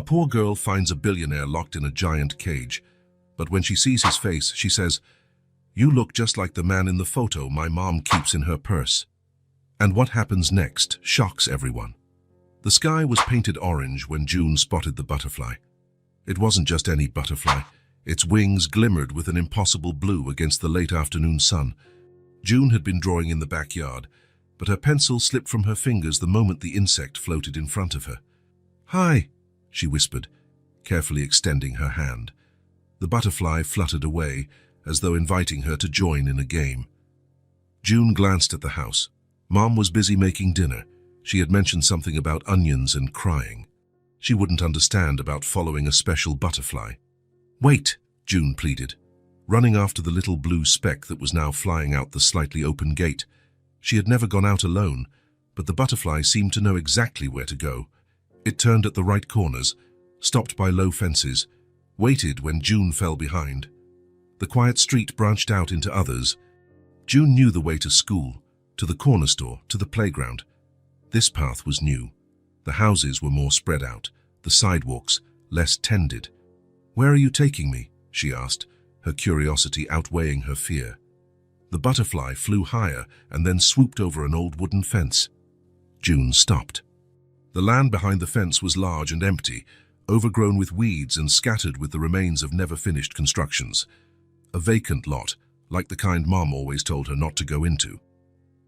A poor girl finds a billionaire locked in a giant cage, but when she sees his face, she says, "You look just like the man in the photo my mom keeps in her purse." And what happens next shocks everyone. The sky was painted orange when June spotted the butterfly. It wasn't just any butterfly. Its wings glimmered with an impossible blue against the late afternoon sun. June had been drawing in the backyard, but her pencil slipped from her fingers the moment the insect floated in front of her. "Hi," she whispered, carefully extending her hand. The butterfly fluttered away, as though inviting her to join in a game. June glanced at the house. Mom was busy making dinner. She had mentioned something about onions and crying. She wouldn't understand about following a special butterfly. "Wait," June pleaded, running after the little blue speck that was now flying out the slightly open gate. She had never gone out alone, but the butterfly seemed to know exactly where to go. It turned at the right corners, stopped by low fences, waited when June fell behind. The quiet street branched out into others. June knew the way to school, to the corner store, to the playground. This path was new. The houses were more spread out, the sidewalks less tended. "Where are you taking me?" she asked, her curiosity outweighing her fear. The butterfly flew higher and then swooped over an old wooden fence. June stopped. The land behind the fence was large and empty, overgrown with weeds and scattered with the remains of never-finished constructions. A vacant lot, like the kind Mom always told her not to go into.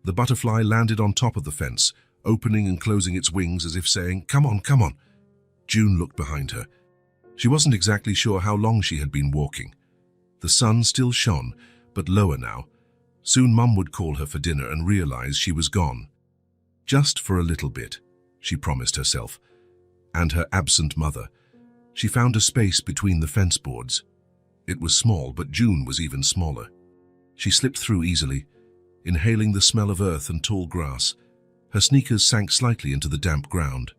The butterfly landed on top of the fence, opening and closing its wings as if saying, "Come on, come on." June looked behind her. She wasn't exactly sure how long she had been walking. The sun still shone, but lower now. Soon Mum would call her for dinner and realize she was gone. Just for a little bit, she promised herself. And her absent mother. She found a space between the fence boards. It was small, but June was even smaller. She slipped through easily, inhaling the smell of earth and tall grass. Her sneakers sank slightly into the damp ground.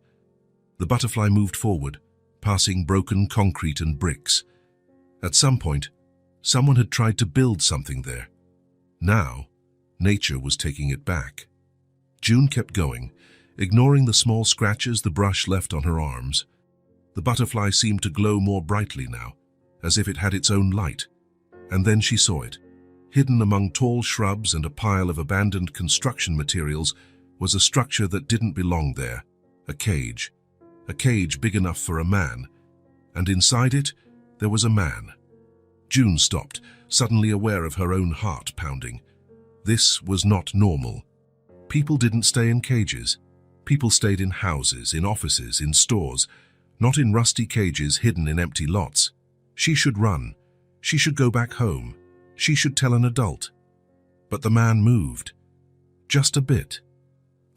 The butterfly moved forward, passing broken concrete and bricks. At some point, someone had tried to build something there. Now, nature was taking it back. June kept going, ignoring the small scratches the brush left on her arms. The butterfly seemed to glow more brightly now, as if it had its own light. And then she saw it. Hidden among tall shrubs and a pile of abandoned construction materials was a structure that didn't belong there, a cage. A cage big enough for a man, and inside it, there was a man. June stopped, suddenly aware of her own heart pounding. This was not normal. People didn't stay in cages. People stayed in houses, in offices, in stores, not in rusty cages hidden in empty lots. She should run. She should go back home. She should tell an adult. But the man moved. Just a bit.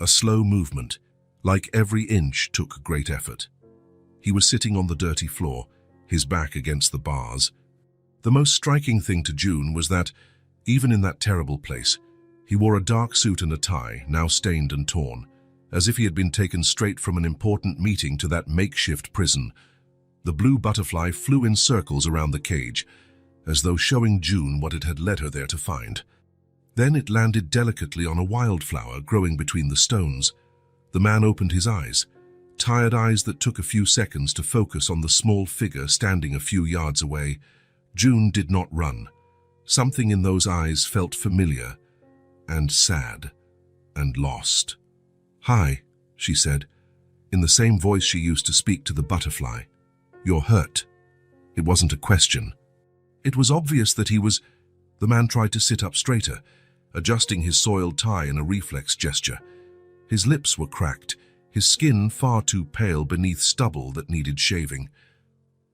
A slow movement, like every inch took great effort. He was sitting on the dirty floor, his back against the bars. The most striking thing to June was that, even in that terrible place, he wore a dark suit and a tie, now stained and torn, as if he had been taken straight from an important meeting to that makeshift prison. The blue butterfly flew in circles around the cage, as though showing June what it had led her there to find. Then it landed delicately on a wildflower growing between the stones. The man opened his eyes, tired eyes that took a few seconds to focus on the small figure standing a few yards away. June did not run. Something in those eyes felt familiar, and sad, and lost. "Hi," she said, in the same voice she used to speak to the butterfly. "You're hurt." It wasn't a question. It was obvious that he was... The man tried to sit up straighter, adjusting his soiled tie in a reflex gesture. His lips were cracked, his skin far too pale beneath stubble that needed shaving.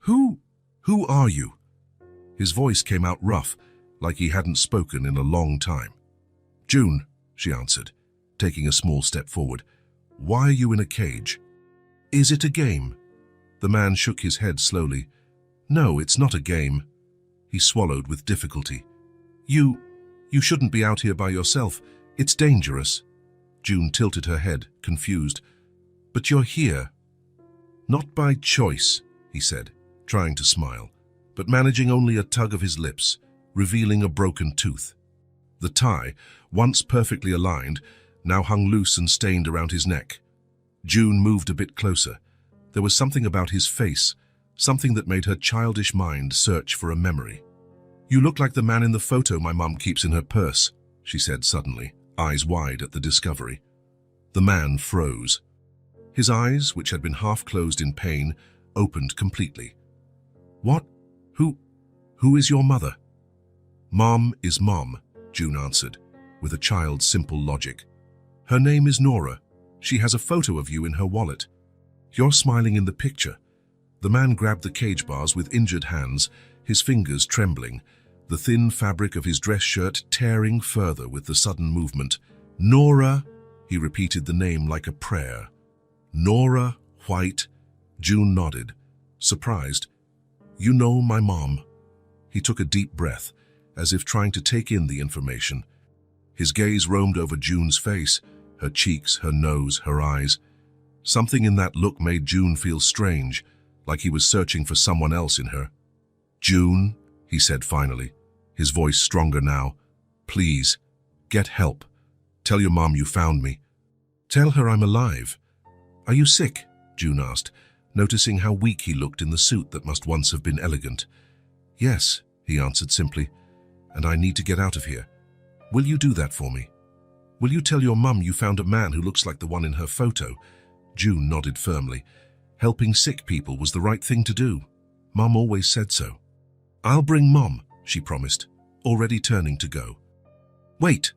Who are you?" His voice came out rough, like he hadn't spoken in a long time. "June," she answered, taking a small step forward. "Why are you in a cage?" "Is it a game?" The man shook his head slowly. "No, it's not a game." He swallowed with difficulty. You shouldn't be out here by yourself. It's dangerous." June tilted her head, confused. "But you're here." "Not by choice," he said, trying to smile, but managing only a tug of his lips, revealing a broken tooth. The tie, once perfectly aligned, now hung loose and stained around his neck. June moved a bit closer. There was something about his face, something that made her childish mind search for a memory. "You look like the man in the photo my mom keeps in her purse," she said suddenly, eyes wide at the discovery. The man froze. His eyes, which had been half closed in pain, opened completely. "What? Who is your mother?" "Mom is Mom," June answered, with a child's simple logic. "Her name is Nora. She has a photo of you in her wallet. You're smiling in the picture." The man grabbed the cage bars with injured hands, his fingers trembling, the thin fabric of his dress shirt tearing further with the sudden movement. "Nora," he repeated the name like a prayer. "Nora White." June nodded, surprised. "You know my mom." He took a deep breath, as if trying to take in the information. His gaze roamed over June's face, her cheeks, her nose, her eyes. Something in that look made June feel strange, like he was searching for someone else in her. "June," he said finally, his voice stronger now, "please, get help. Tell your mom you found me. Tell her I'm alive." "Are you sick?" June asked, noticing how weak he looked in the suit that must once have been elegant. "Yes," he answered simply, "and I need to get out of here. Will you do that for me? Will you tell your mum you found a man who looks like the one in her photo?" June nodded firmly. Helping sick people was the right thing to do. Mum always said so. "I'll bring Mom," she promised, already turning to go. "Wait,"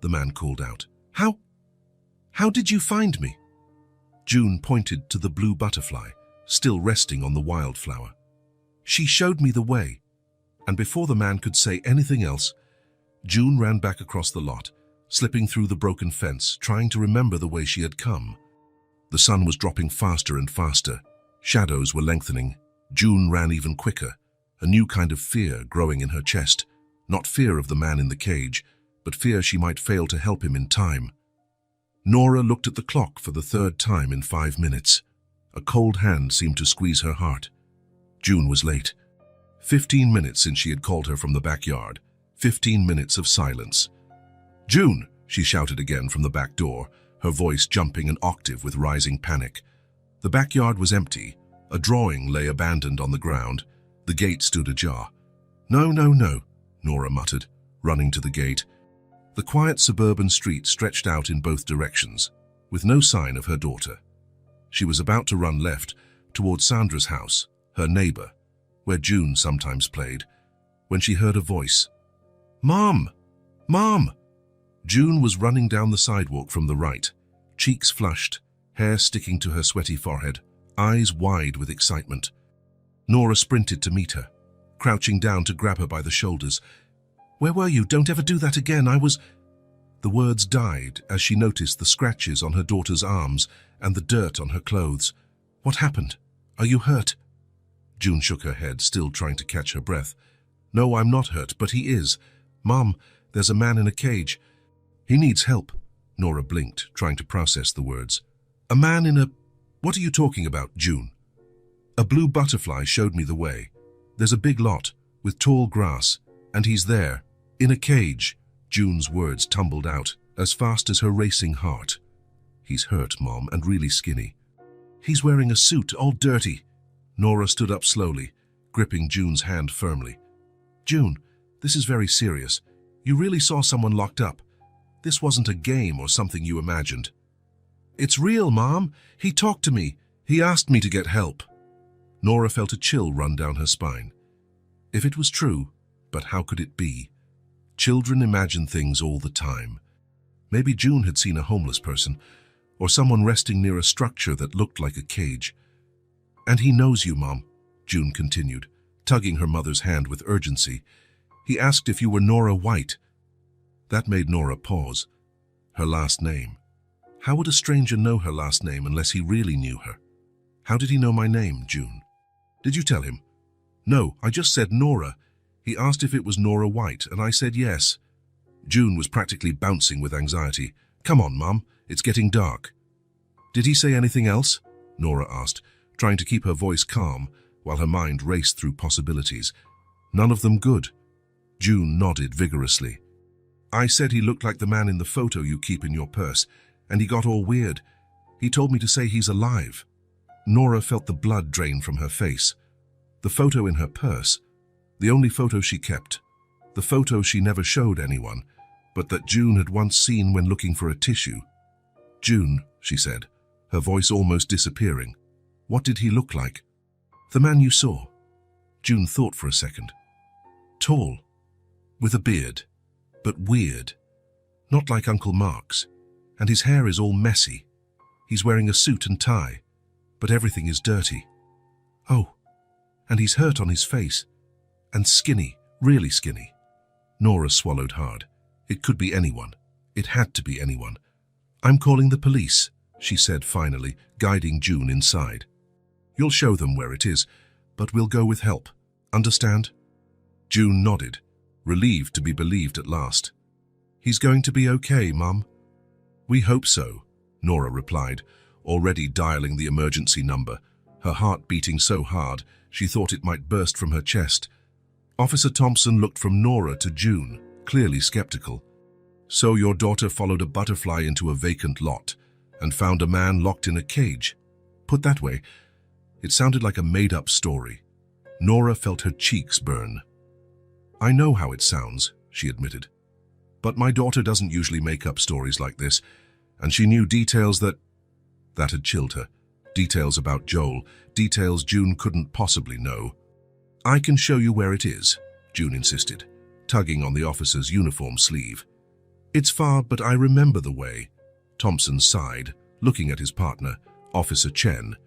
the man called out. How did you find me?" June pointed to the blue butterfly, still resting on the wildflower. "She showed me the way." And before the man could say anything else, June ran back across the lot, slipping through the broken fence, trying to remember the way she had come. The sun was dropping faster and faster. Shadows were lengthening. June ran even quicker, a new kind of fear growing in her chest. Not fear of the man in the cage, but fear she might fail to help him in time. Nora looked at the clock for the third time in 5 minutes. A cold hand seemed to squeeze her heart. June was late. 15 minutes since she had called her from the backyard. 15 minutes of silence. "June!" she shouted again from the back door, her voice jumping an octave with rising panic. The backyard was empty. A drawing lay abandoned on the ground. The gate stood ajar. "No, no, no," Nora muttered, running to the gate. The quiet suburban street stretched out in both directions, with no sign of her daughter. She was about to run left, toward Sandra's house, her neighbor, where June sometimes played, when she heard a voice. "Mom! Mom!" June was running down the sidewalk from the right, cheeks flushed, hair sticking to her sweaty forehead, eyes wide with excitement. Nora sprinted to meet her, crouching down to grab her by the shoulders. "Where were you? Don't ever do that again. I was—" The words died as she noticed the scratches on her daughter's arms and the dirt on her clothes. "What happened? Are you hurt?" June shook her head, still trying to catch her breath. "No, I'm not hurt, but he is. Mom, there's a man in a cage. He needs help." Nora blinked, trying to process the words. "A man in a—" "What are you talking about, June?" "A blue butterfly showed me the way. There's a big lot, with tall grass, and he's there, in a cage." June's words tumbled out, as fast as her racing heart. "He's hurt, Mom, and really skinny. He's wearing a suit, all dirty." Nora stood up slowly, gripping June's hand firmly. "June, this is very serious. You really saw someone locked up. This wasn't a game or something you imagined." "It's real, Mom. He talked to me. He asked me to get help." Nora felt a chill run down her spine. If it was true, but how could it be? Children imagine things all the time. Maybe June had seen a homeless person, or someone resting near a structure that looked like a cage. "And he knows you, Mom," June continued, tugging her mother's hand with urgency. "He asked if you were Nora White." That made Nora pause. Her last name. How would a stranger know her last name unless he really knew her? "How did he know my name, June?" "Did you tell him?" "No, I just said Nora. He asked if it was Nora White, and I said yes." June was practically bouncing with anxiety. "Come on, Mum, it's getting dark." "Did he say anything else?" Nora asked, trying to keep her voice calm while her mind raced through possibilities. "None of them good." June nodded vigorously. "I said he looked like the man in the photo you keep in your purse, and he got all weird. He told me to say he's alive." Nora felt the blood drain from her face. The photo in her purse, the only photo she kept, the photo she never showed anyone, but that June had once seen when looking for a tissue. "June," she said, her voice almost disappearing. "What did he look like?" "The man you saw." June thought for a second. "Tall, with a beard, but weird. Not like Uncle Mark's. And his hair is all messy. He's wearing a suit and tie, but everything is dirty. Oh, and he's hurt on his face. And skinny, really skinny." Nora swallowed hard. It could be anyone. It had to be anyone. "I'm calling the police," she said finally, guiding June inside. "You'll show them where it is, but we'll go with help. Understand?" June nodded, relieved to be believed at last. "He's going to be okay, Mum." "We hope so," Nora replied, already dialing the emergency number, her heart beating so hard she thought it might burst from her chest. Officer Thompson looked from Nora to June, clearly skeptical. "So your daughter followed a butterfly into a vacant lot and found a man locked in a cage? Put that way, it sounded like a made-up story." Nora felt her cheeks burn. "I know how it sounds," she admitted. "But my daughter doesn't usually make up stories like this, and she knew details that had chilled her. Details about Joel, details June couldn't possibly know. "I can show you where it is," June insisted, tugging on the officer's uniform sleeve. "It's far, but I remember the way." Thompson sighed, looking at his partner, Officer Chen.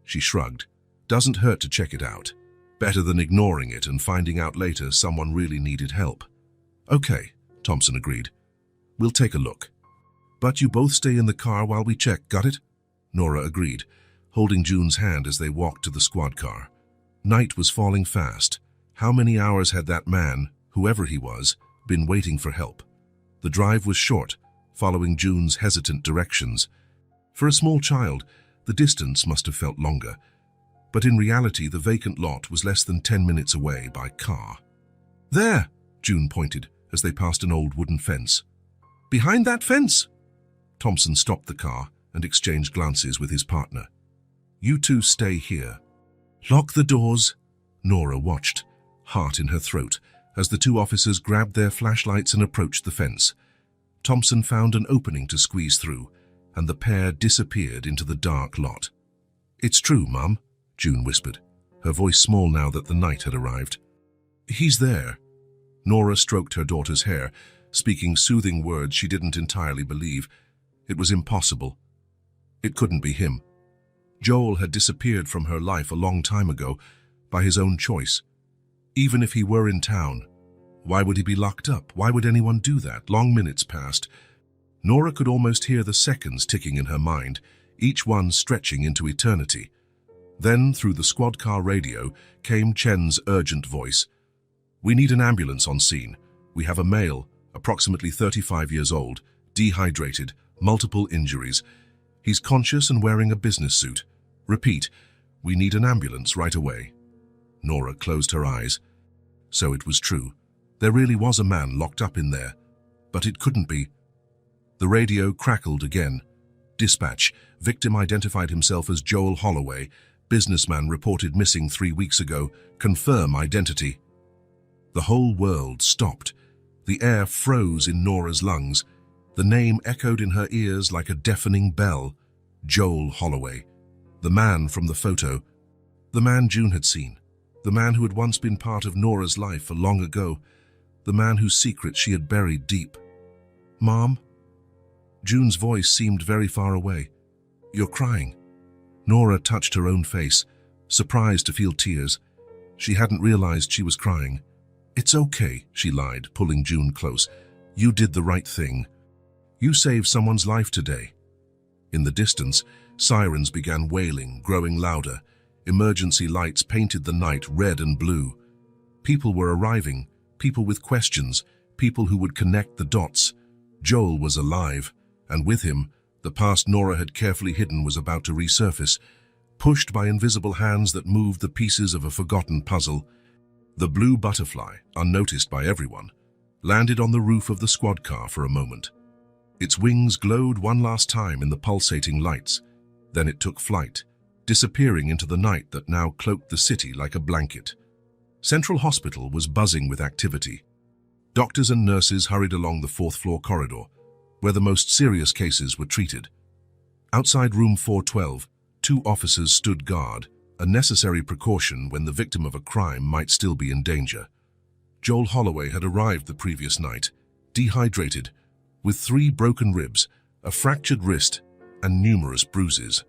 She shrugged. "Doesn't hurt to check it out. Better than ignoring it and finding out later someone really needed help." "Okay," Thompson agreed. "We'll take a look. But you both stay in the car while we check, got it?" Nora agreed, holding June's hand as they walked to the squad car. Night was falling fast. How many hours had that man, whoever he was, been waiting for help? The drive was short, following June's hesitant directions. For a small child, the distance must have felt longer. But in reality, the vacant lot was less than 10 minutes away by car. "There," June pointed as they passed an old wooden fence. "Behind that fence." Thompson stopped the car and exchanged glances with his partner. "You two stay here." "Lock the doors." Nora watched, heart in her throat, as the two officers grabbed their flashlights and approached the fence. Thompson found an opening to squeeze through, and the pair disappeared into the dark lot. "It's true, Mum," June whispered, her voice small now that the night had arrived. "He's there." Nora stroked her daughter's hair, speaking soothing words she didn't entirely believe. It was impossible. It couldn't be him. Joel had disappeared from her life a long time ago, by his own choice. Even if he were in town, why would he be locked up? Why would anyone do that? Long minutes passed. Nora could almost hear the seconds ticking in her mind, each one stretching into eternity. Then, through the squad car radio, came Chen's urgent voice. "We need an ambulance on scene. We have a male, approximately 35 years old, dehydrated, multiple injuries. He's conscious and wearing a business suit. Repeat, we need an ambulance right away." Nora closed her eyes. So it was true. There really was a man locked up in there. But it couldn't be. The radio crackled again. "Dispatch. Victim identified himself as Joel Holloway. Businessman reported missing 3 weeks ago. Confirm identity." The whole world stopped. The air froze in Nora's lungs. The name echoed in her ears like a deafening bell. Joel Holloway. The man from the photo. The man June had seen. The man who had once been part of Nora's life for long ago. The man whose secret she had buried deep. "Mom?" June's voice seemed very far away. "You're crying." Nora touched her own face, surprised to feel tears. She hadn't realized she was crying. "It's okay," she lied, pulling June close. "You did the right thing. You saved someone's life today." In the distance, sirens began wailing, growing louder. Emergency lights painted the night red and blue. People were arriving, people with questions, people who would connect the dots. Joel was alive, and with him, the past Nora had carefully hidden was about to resurface, pushed by invisible hands that moved the pieces of a forgotten puzzle. The blue butterfly, unnoticed by everyone, landed on the roof of the squad car for a moment. Its wings glowed one last time in the pulsating lights. Then it took flight, disappearing into the night that now cloaked the city like a blanket. Central Hospital was buzzing with activity. Doctors and nurses hurried along the fourth-floor corridor, where the most serious cases were treated. Outside room 412, 2 officers stood guard, a necessary precaution when the victim of a crime might still be in danger. Joel Holloway had arrived the previous night, dehydrated, with 3 broken ribs, a fractured wrist, and numerous bruises.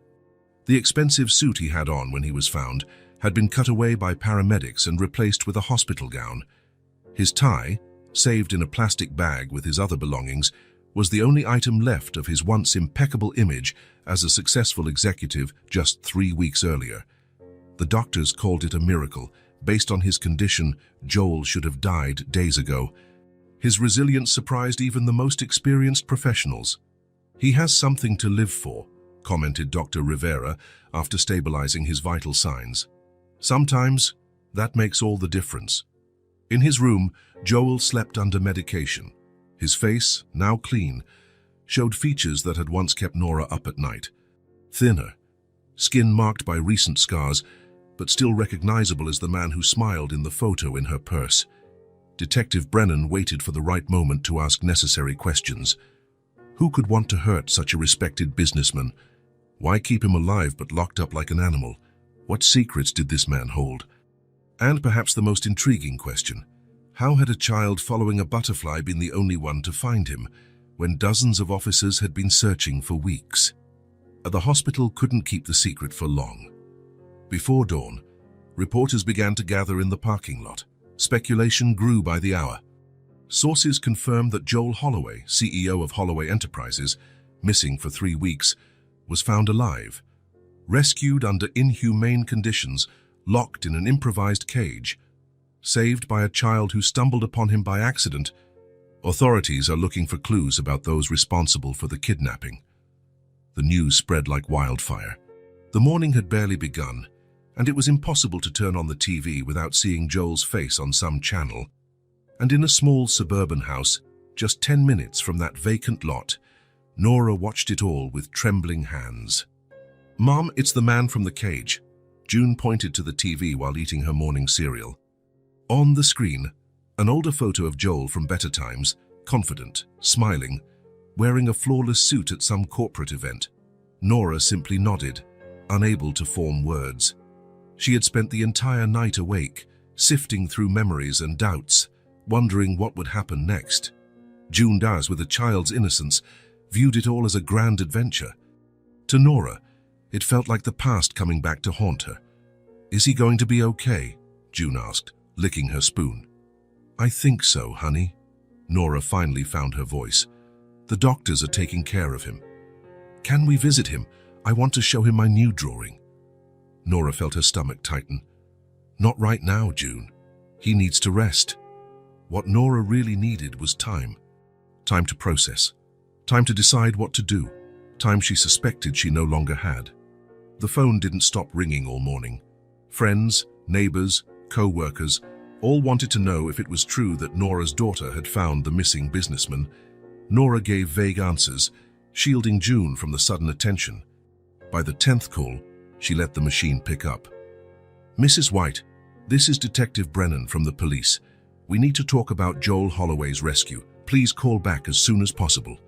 The expensive suit he had on when he was found had been cut away by paramedics and replaced with a hospital gown. His tie, saved in a plastic bag with his other belongings, was the only item left of his once impeccable image as a successful executive just 3 weeks earlier. The doctors called it a miracle. Based on his condition, Joel should have died days ago. His resilience surprised even the most experienced professionals. "He has something to live for," commented Dr. Rivera after stabilizing his vital signs. "Sometimes that makes all the difference." In his room, Joel slept under medication. His face, now clean, showed features that had once kept Nora up at night. Thinner, skin marked by recent scars, but still recognizable as the man who smiled in the photo in her purse. Detective Brennan waited for the right moment to ask necessary questions. Who could want to hurt such a respected businessman? Why keep him alive but locked up like an animal? What secrets did this man hold? And perhaps the most intriguing question, how had a child following a butterfly been the only one to find him, when dozens of officers had been searching for weeks? The hospital couldn't keep the secret for long. Before dawn, reporters began to gather in the parking lot. Speculation grew by the hour. Sources confirmed that Joel Holloway, CEO of Holloway Enterprises, missing for 3 weeks, was found alive, rescued under inhumane conditions, locked in an improvised cage, saved by a child who stumbled upon him by accident. Authorities are looking for clues about those responsible for the kidnapping. The news spread like wildfire. The morning had barely begun, and it was impossible to turn on the TV without seeing Joel's face on some channel. And in a small suburban house, just 10 minutes from that vacant lot, Nora watched it all with trembling hands. "Mom, it's the man from the cage." June pointed to the TV while eating her morning cereal. On the screen, an older photo of Joel from better times, confident, smiling, wearing a flawless suit at some corporate event. Nora simply nodded, unable to form words. She had spent the entire night awake, sifting through memories and doubts, wondering what would happen next. June Dawes, with a child's innocence, viewed it all as a grand adventure. To Nora, it felt like the past coming back to haunt her. "Is he going to be okay?" June asked, licking her spoon. "I think so, honey." Nora finally found her voice. "The doctors are taking care of him." "Can we visit him? I want to show him my new drawing." Nora felt her stomach tighten. "Not right now, June. He needs to rest." What Nora really needed was time. Time to process. Time to decide what to do. Time she suspected she no longer had. The phone didn't stop ringing all morning. Friends, neighbors, co-workers, all wanted to know if it was true that Nora's daughter had found the missing businessman. Nora gave vague answers, shielding June from the sudden attention. By the 10th call, she let the machine pick up. "Mrs. White, this is Detective Brennan from the police. We need to talk about Joel Holloway's rescue. Please call back as soon as possible."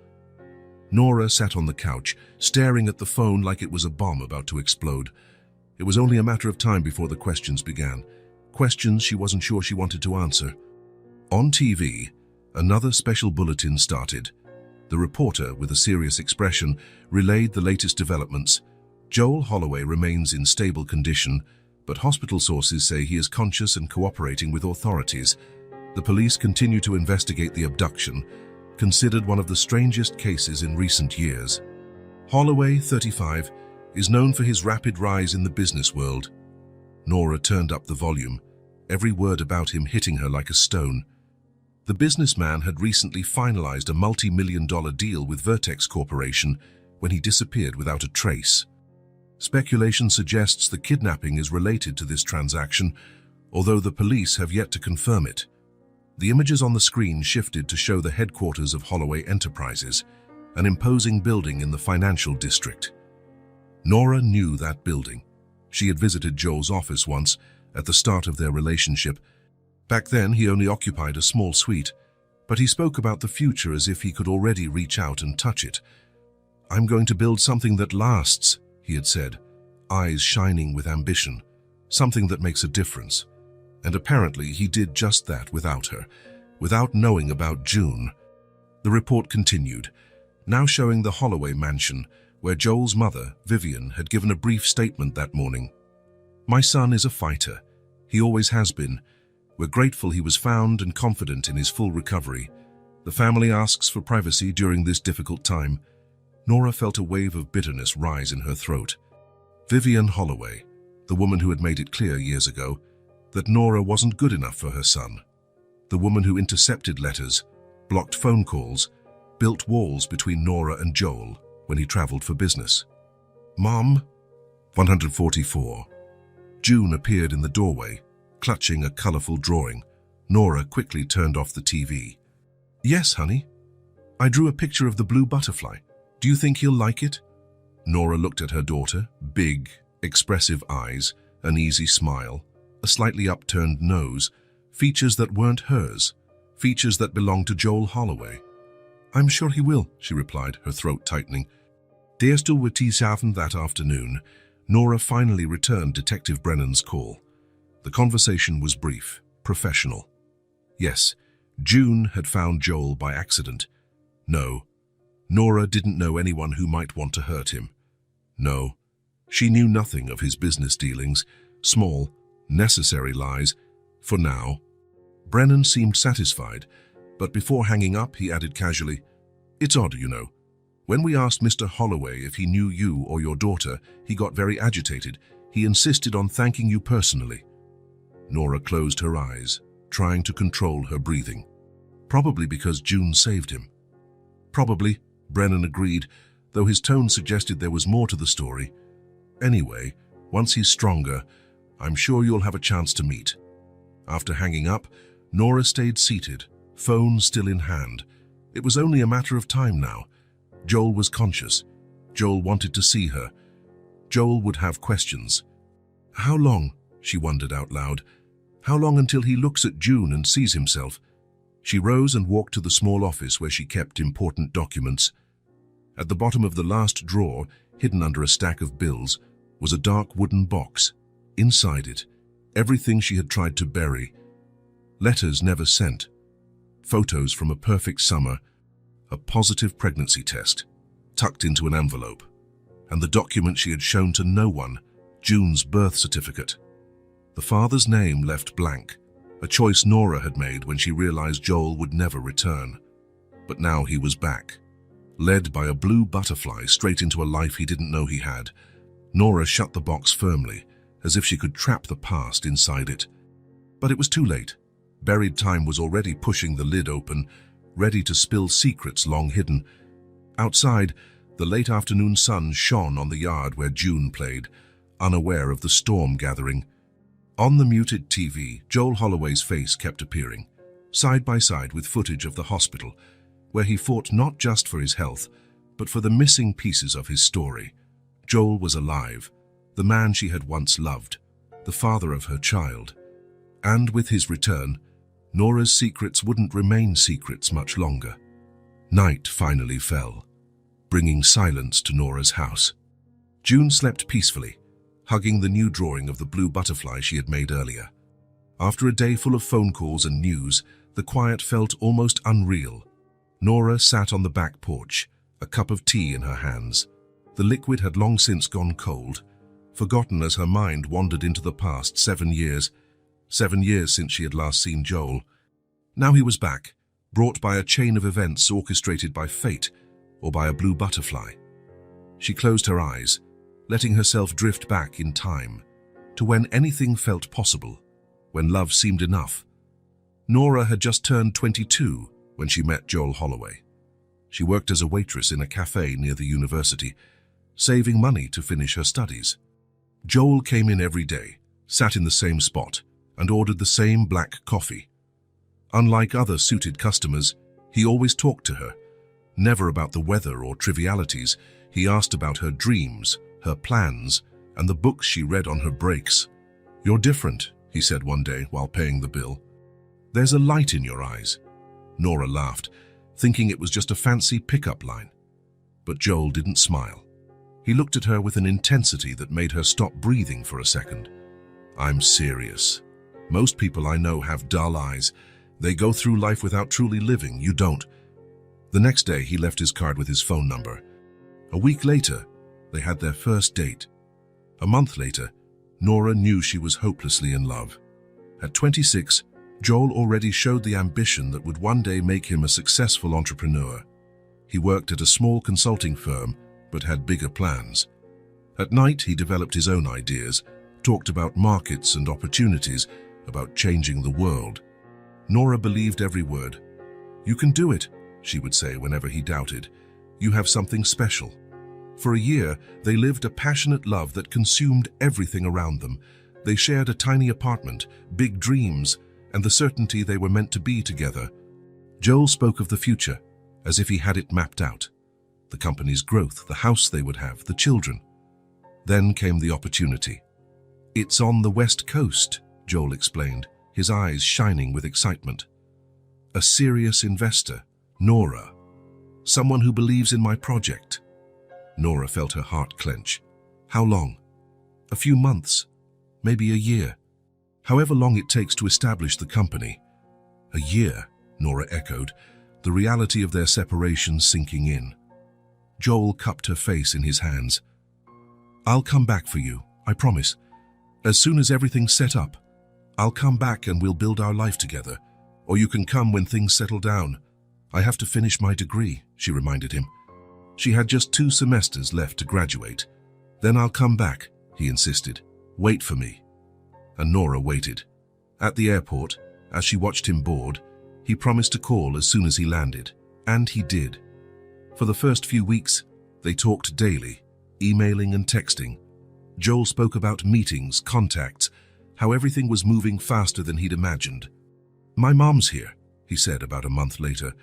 Nora sat on the couch, staring at the phone like it was a bomb about to explode. It was only a matter of time before the questions began. Questions she wasn't sure she wanted to answer. On TV, another special bulletin started. The reporter, with a serious expression, relayed the latest developments. Joel Holloway remains in stable condition, but hospital sources say he is conscious and cooperating with authorities. The police continue to investigate the abduction, considered one of the strangest cases in recent years. Holloway, 35, is known for his rapid rise in the business world. Nora turned up the volume, every word about him hitting her like a stone. The businessman had recently finalized a multi-million-dollar deal with Vertex Corporation when he disappeared without a trace. Speculation suggests the kidnapping is related to this transaction, although the police have yet to confirm it. The images on the screen shifted to show the headquarters of Holloway Enterprises, an imposing building in the financial district. Nora knew that building. She had visited Joel's office once, at the start of their relationship. Back then, he only occupied a small suite, but he spoke about the future as if he could already reach out and touch it. "I'm going to build something that lasts," he had said, eyes shining with ambition, something that makes a difference. And apparently he did just that without her, without knowing about June. The report continued, now showing the Holloway mansion, where Joel's mother, Vivian, had given a brief statement that morning. "My son is a fighter. He always has been. We're grateful he was found and confident in his full recovery. The family asks for privacy during this difficult time." Nora felt a wave of bitterness rise in her throat. Vivian Holloway, the woman who had made it clear years ago that Nora wasn't good enough for her son. The woman who intercepted letters, blocked phone calls, built walls between Nora and Joel when he traveled for business. "Mom?" 144. June appeared in the doorway, clutching a colorful drawing. Nora quickly turned off the TV. "Yes, honey. I drew a picture of the blue butterfly. Do you think he'll like it?" Nora looked at her daughter, big, expressive eyes, an easy smile, a slightly upturned nose, features that weren't hers, features that belonged to Joel Holloway. "I'm sure he will," she replied, her throat tightening. Deerstill with Teeshaven that afternoon, Nora finally returned Detective Brennan's call. The conversation was brief, professional. Yes, June had found Joel by accident. No, Nora didn't know anyone who might want to hurt him. No, she knew nothing of his business dealings, small, necessary lies, for now. Brennan seemed satisfied, but before hanging up, he added casually, "It's odd, you know. When we asked Mr. Holloway if he knew you or your daughter, he got very agitated. He insisted on thanking you personally." Nora closed her eyes, trying to control her breathing. Probably because June saved him. Probably, Brennan agreed, though his tone suggested there was more to the story. "Anyway, once he's stronger, I'm sure you'll have a chance to meet." After hanging up, Nora stayed seated, phone still in hand. It was only a matter of time now. Joel was conscious. Joel wanted to see her. Joel would have questions. How long, she wondered out loud. How long until he looks at June and sees himself? She rose and walked to the small office where she kept important documents. At the bottom of the last drawer, hidden under a stack of bills, was a dark wooden box. Inside it, everything she had tried to bury. Letters never sent. Photos from a perfect summer, a positive pregnancy test, tucked into an envelope, and the document she had shown to no one, June's birth certificate. The father's name left blank, a choice Nora had made when she realized Joel would never return. But now he was back, led by a blue butterfly straight into a life he didn't know he had. Nora shut the box firmly, as if she could trap the past inside it. But it was too late. Buried time was already pushing the lid open, ready to spill secrets long hidden. Outside, the late afternoon sun shone on the yard where June played, unaware of the storm gathering. On the muted TV, Joel Holloway's face kept appearing, side by side with footage of the hospital, where he fought not just for his health, but for the missing pieces of his story. Joel was alive, the man she had once loved, the father of her child. And with his return, Nora's secrets wouldn't remain secrets much longer. Night finally fell, bringing silence to Nora's house. June slept peacefully, hugging the new drawing of the blue butterfly she had made earlier. After a day full of phone calls and news, the quiet felt almost unreal. Nora sat on the back porch, a cup of tea in her hands. The liquid had long since gone cold, forgotten as her mind wandered into the past 7 years. 7 years since she had last seen Joel. Now he was back, brought by a chain of events orchestrated by fate or by a blue butterfly. She closed her eyes, letting herself drift back in time, to when anything felt possible, when love seemed enough. Nora had just turned 22 when she met Joel Holloway. She worked as a waitress in a cafe near the university, saving money to finish her studies. Joel came in every day, sat in the same spot, and ordered the same black coffee. Unlike other suited customers, he always talked to her, never about the weather or trivialities. He asked about her dreams, her plans, and the books she read on her breaks. "You're different," he said one day while paying the bill. "There's a light in your eyes." Nora laughed, thinking it was just a fancy pickup line. But Joel didn't smile. He looked at her with an intensity that made her stop breathing for a second. "I'm serious. Most people I know have dull eyes. They go through life without truly living. You don't." The next day, he left his card with his phone number. A week later, they had their first date. A month later, Nora knew she was hopelessly in love. At 26, Joel already showed the ambition that would one day make him a successful entrepreneur. He worked at a small consulting firm, but had bigger plans. At night, he developed his own ideas, talked about markets and opportunities, about changing the world. Nora believed every word. "You can do it," she would say whenever he doubted. "You have something special." For a year, they lived a passionate love that consumed everything around them. They shared a tiny apartment, big dreams, and the certainty they were meant to be together. Joel spoke of the future, as if he had it mapped out. The company's growth, the house they would have, the children. Then came the opportunity. "It's on the West Coast," Joel explained, his eyes shining with excitement. "A serious investor, Nora. Someone who believes in my project." Nora felt her heart clench. How long? A few months? Maybe a year? However long it takes to establish the company. "A year," Nora echoed, the reality of their separation sinking in. Joel cupped her face in his hands. "I'll come back for you, I promise. As soon as everything's set up, I'll come back and we'll build our life together. Or you can come when things settle down. I have to finish my degree," she reminded him. She had just 2 semesters left to graduate. "Then I'll come back," he insisted. "Wait for me." And Nora waited. At the airport, as she watched him board, he promised to call as soon as he landed. And he did. For the first few weeks, they talked daily, emailing and texting. Joel spoke about meetings, contacts, how everything was moving faster than he'd imagined. "My mom's here," he said about a month later.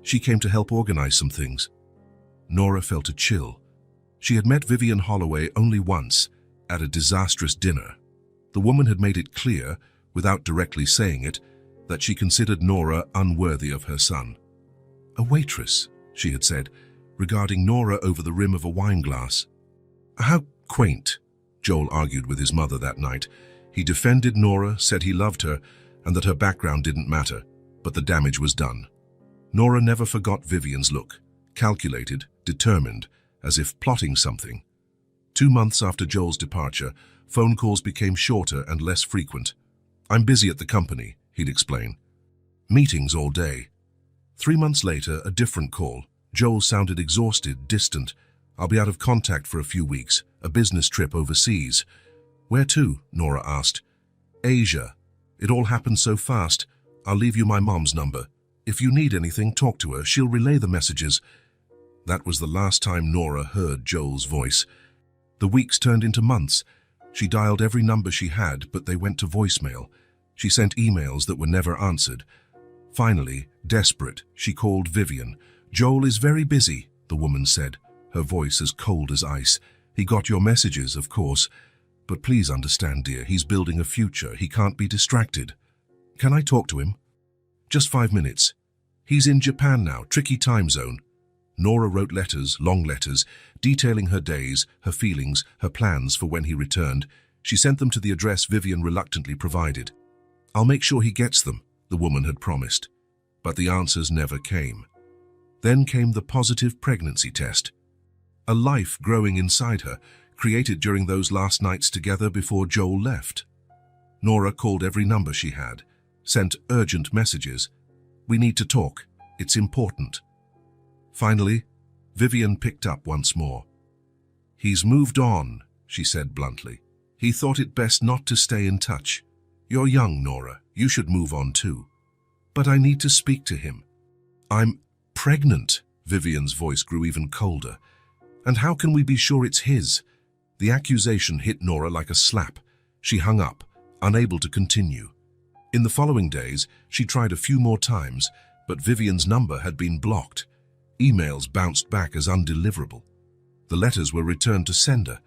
"She came to help organize some things." Nora felt a chill. She had met Vivian Holloway only once, at a disastrous dinner. The woman had made it clear, without directly saying it, that she considered Nora unworthy of her son. "A waitress," she had said, regarding Nora over the rim of a wineglass. "How quaint," Joel argued with his mother that night. He defended Nora, said he loved her, and that her background didn't matter, but the damage was done. Nora never forgot Vivian's look, calculated, determined, as if plotting something. 2 months after Joel's departure, phone calls became shorter and less frequent. "I'm busy at the company," he'd explain. "Meetings all day." 3 months later, a different call. Joel sounded exhausted, distant. "I'll be out of contact for a few weeks, a business trip overseas." "Where to?" Nora asked. "Asia. It all happened so fast. I'll leave you my mom's number. If you need anything, talk to her. She'll relay the messages." That was the last time Nora heard Joel's voice. The weeks turned into months. She dialed every number she had, but they went to voicemail. She sent emails that were never answered. Finally, desperate, she called Vivian. "Joel is very busy," the woman said, her voice as cold as ice. "He got your messages, of course. But please understand, dear, he's building a future. He can't be distracted." "Can I talk to him?" "Just 5 minutes. He's in Japan now, tricky time zone." Nora wrote letters, long letters, detailing her days, her feelings, her plans for when he returned. She sent them to the address Vivian reluctantly provided. "I'll make sure he gets them," the woman had promised. But the answers never came. Then came the positive pregnancy test. A life growing inside her, created during those last nights together before Joel left. Nora called every number she had, sent urgent messages. "We need to talk. It's important." Finally, Vivian picked up once more. "He's moved on," she said bluntly. "He thought it best not to stay in touch. You're young, Nora. You should move on too." "But I need to speak to him." "I'm pregnant." Vivian's voice grew even colder. "And how can we be sure it's his?" The accusation hit Nora like a slap. She hung up, unable to continue. In the following days, she tried a few more times, but Vivian's number had been blocked. Emails bounced back as undeliverable. The letters were returned to sender.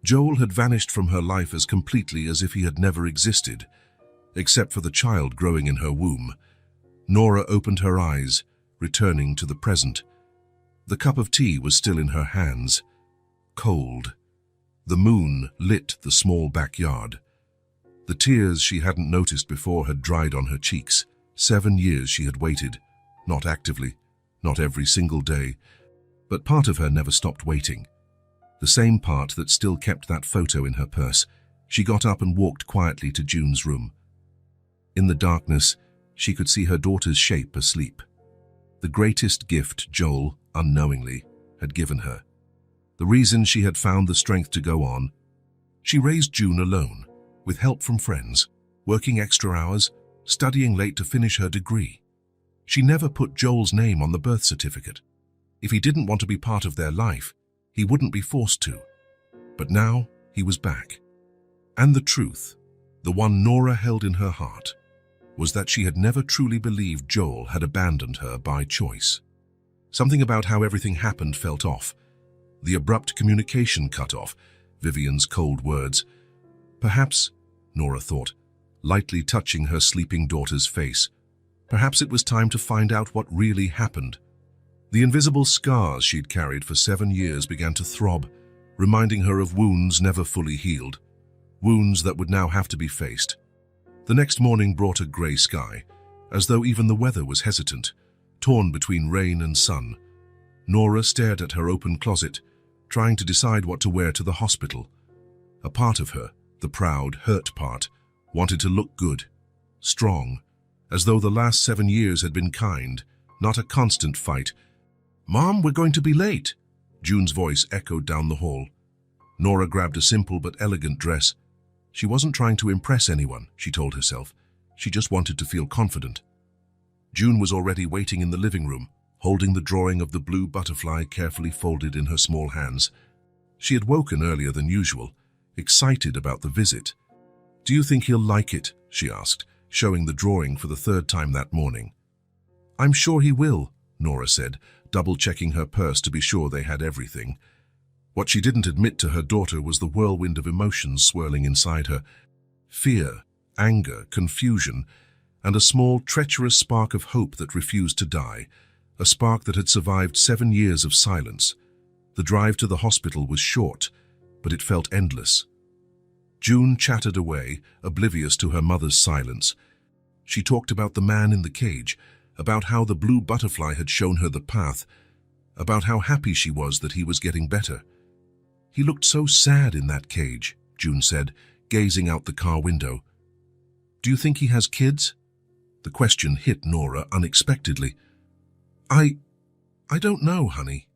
Joel had vanished from her life as completely as if he had never existed, except for the child growing in her womb. Nora opened her eyes, returning to the present. The cup of tea was still in her hands, cold. The moon lit the small backyard. The tears she hadn't noticed before had dried on her cheeks. 7 years she had waited, not actively, not every single day, but part of her never stopped waiting. The same part that still kept that photo in her purse. She got up and walked quietly to June's room. In the darkness, she could see her daughter's shape asleep. The greatest gift Joel, unknowingly, had given her. The reason she had found the strength to go on. She raised June alone, with help from friends, working extra hours, studying late to finish her degree. She never put Joel's name on the birth certificate. If he didn't want to be part of their life, he wouldn't be forced to. But now he was back. And the truth, the one Nora held in her heart, was that she had never truly believed Joel had abandoned her by choice. Something about how everything happened felt off. The abrupt communication cut off, Vivian's cold words. Perhaps, Nora thought, lightly touching her sleeping daughter's face, perhaps it was time to find out what really happened. The invisible scars she'd carried for 7 years began to throb, reminding her of wounds never fully healed, wounds that would now have to be faced. The next morning brought a grey sky, as though even the weather was hesitant, torn between rain and sun. Nora stared at her open closet, trying to decide what to wear to the hospital. A part of her, the proud, hurt part, wanted to look good, strong, as though the last 7 years had been kind, not a constant fight. "Mom, we're going to be late," June's voice echoed down the hall. Nora grabbed a simple but elegant dress. She wasn't trying to impress anyone, she told herself. She just wanted to feel confident. June was already waiting in the living room, holding the drawing of the blue butterfly carefully folded in her small hands. She had woken earlier than usual, excited about the visit. "Do you think he'll like it?" she asked, showing the drawing for the 3rd time that morning. "I'm sure he will," Nora said, double-checking her purse to be sure they had everything. What she didn't admit to her daughter was the whirlwind of emotions swirling inside her. Fear, anger, confusion, and a small, treacherous spark of hope that refused to die, a spark that had survived 7 years of silence. The drive to the hospital was short, but it felt endless. June chattered away, oblivious to her mother's silence. She talked about the man in the cage, about how the blue butterfly had shown her the path, about how happy she was that he was getting better. "He looked so sad in that cage," June said, gazing out the car window. "Do you think he has kids?" The question hit Nora unexpectedly. I don't know, honey.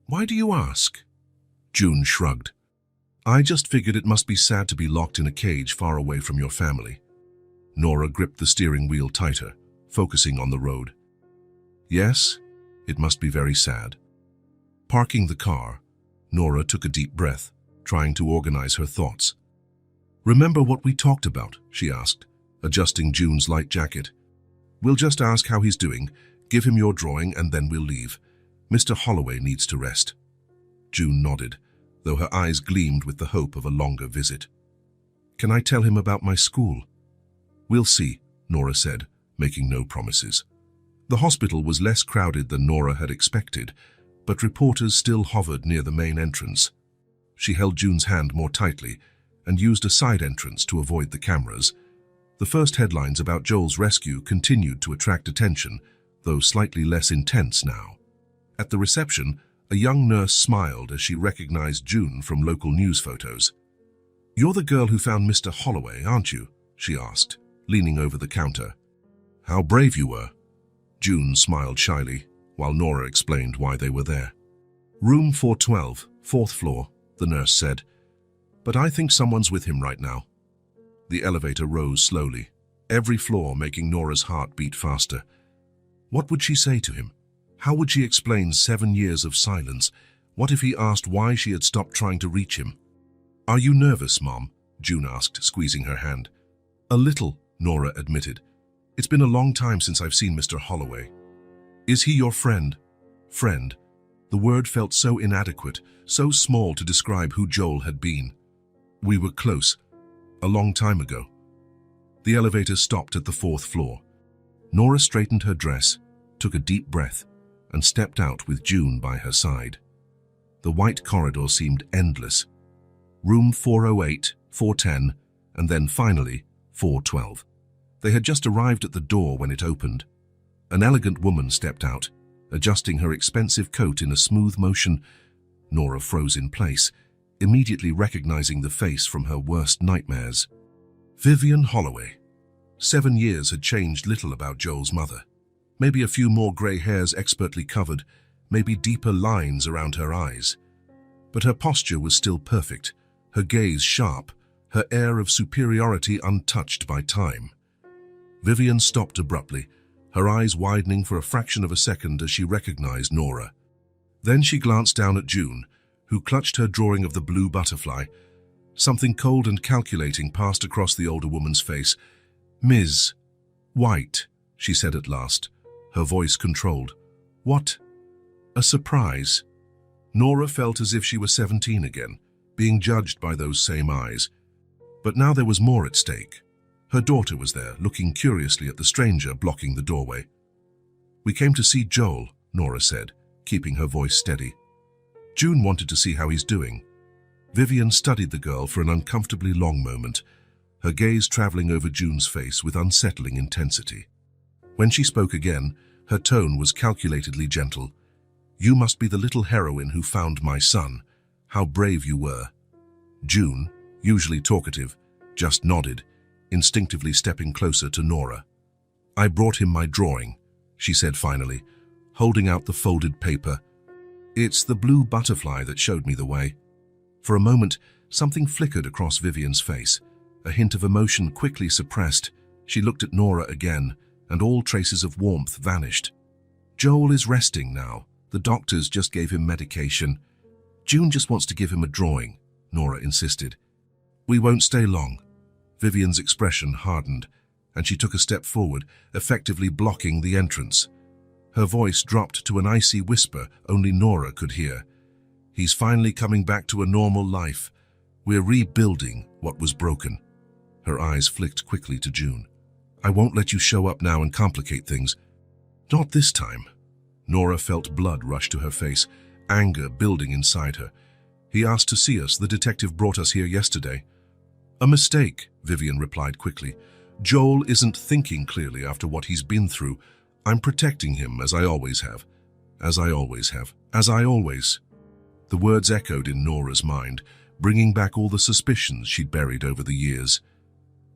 Why do you ask?" June shrugged. "I just figured it must be sad to be locked in a cage far away from your family." Nora gripped the steering wheel tighter, focusing on the road. "Yes, it must be very sad." Parking the car, Nora took a deep breath, trying to organize her thoughts. "Remember what we talked about?" she asked, adjusting June's light jacket. "We'll just ask how he's doing, give him your drawing, and then we'll leave. Mr. Holloway needs to rest." June nodded, though her eyes gleamed with the hope of a longer visit. "Can I tell him about my school?" "We'll see," Nora said, making no promises. The hospital was less crowded than Nora had expected, but reporters still hovered near the main entrance. She held June's hand more tightly and used a side entrance to avoid the cameras. The first headlines about Joel's rescue continued to attract attention, though slightly less intense now. At the reception, a young nurse smiled as she recognized June from local news photos. "You're the girl who found Mr. Holloway, aren't you?" she asked, leaning over the counter. "How brave you were." June smiled shyly, while Nora explained why they were there. "Room 412, 4th floor," the nurse said. "But I think someone's with him right now." The elevator rose slowly, every floor making Nora's heart beat faster. What would she say to him? How would she explain 7 years of silence? What if he asked why she had stopped trying to reach him? "Are you nervous, Mom?" June asked, squeezing her hand. "A little," Nora admitted. "It's been a long time since I've seen Mr. Holloway." "Is he your friend?" Friend. The word felt so inadequate, so small to describe who Joel had been. We were close, a long time ago. The elevator stopped at the 4th floor. Nora straightened her dress, took a deep breath, and stepped out with June by her side. The white corridor seemed endless. Room 408, 410, and then finally 412. They had just arrived at the door when it opened. An elegant woman stepped out, adjusting her expensive coat in a smooth motion. Nora froze in place, immediately recognizing the face from her worst nightmares. Vivian Holloway. 7 years had changed little about Joel's mother. Maybe a few more grey hairs expertly covered, maybe deeper lines around her eyes. But her posture was still perfect, her gaze sharp, her air of superiority untouched by time. Vivian stopped abruptly, her eyes widening for a fraction of a second as she recognized Nora. Then she glanced down at June, who clutched her drawing of the blue butterfly. Something cold and calculating passed across the older woman's face. "Ms. White," she said at last, her voice controlled. "What? A surprise?" Nora felt as if she was 17 again, being judged by those same eyes. But now there was more at stake. Her daughter was there, looking curiously at the stranger blocking the doorway. "We came to see Joel," Nora said, keeping her voice steady. June wanted to see how he's doing. Vivian studied the girl for an uncomfortably long moment, her gaze traveling over June's face with unsettling intensity. When she spoke again, her tone was calculatedly gentle. "You must be the little heroine who found my son. How brave you were." June, usually talkative, just nodded, instinctively stepping closer to Nora. "I brought him my drawing," she said finally, holding out the folded paper. "It's the blue butterfly that showed me the way." For a moment, something flickered across Vivian's face. A hint of emotion quickly suppressed. She looked at Nora again, and all traces of warmth vanished. "Joel is resting now. The doctors just gave him medication. June just wants to give him a drawing," Nora insisted. "We won't stay long." Vivian's expression hardened, and she took a step forward, effectively blocking the entrance. Her voice dropped to an icy whisper only Nora could hear. "He's finally coming back to a normal life. We're rebuilding what was broken." Her eyes flicked quickly to June. "I won't let you show up now and complicate things." "Not this time." Nora felt blood rush to her face, anger building inside her. "He asked to see us. The detective brought us here yesterday." "A mistake," Vivian replied quickly. "Joel isn't thinking clearly after what he's been through. I'm protecting him, as I always have. As I always have. As I always." The words echoed in Nora's mind, bringing back all the suspicions she'd buried over the years.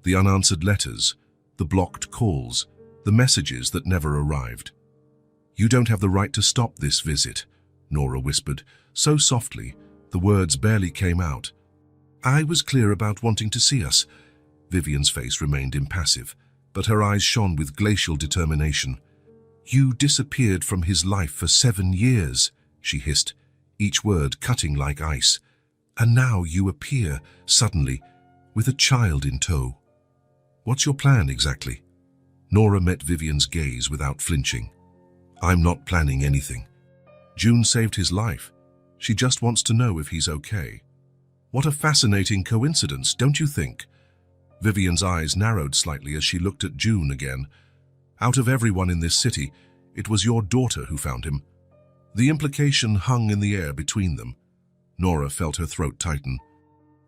The unanswered letters, the blocked calls, the messages that never arrived. "You don't have the right to stop this visit," Nora whispered, so softly the words barely came out. "I was clear about wanting to see us." Vivian's face remained impassive, but her eyes shone with glacial determination. "You disappeared from his life for 7 years," she hissed, each word cutting like ice. "And now you appear, suddenly, with a child in tow. What's your plan exactly?" Nora met Vivian's gaze without flinching. "I'm not planning anything. June saved his life. She just wants to know if he's okay." "What a fascinating coincidence, don't you think?" Vivian's eyes narrowed slightly as she looked at June again. "Out of everyone in this city, it was your daughter who found him." The implication hung in the air between them. Nora felt her throat tighten.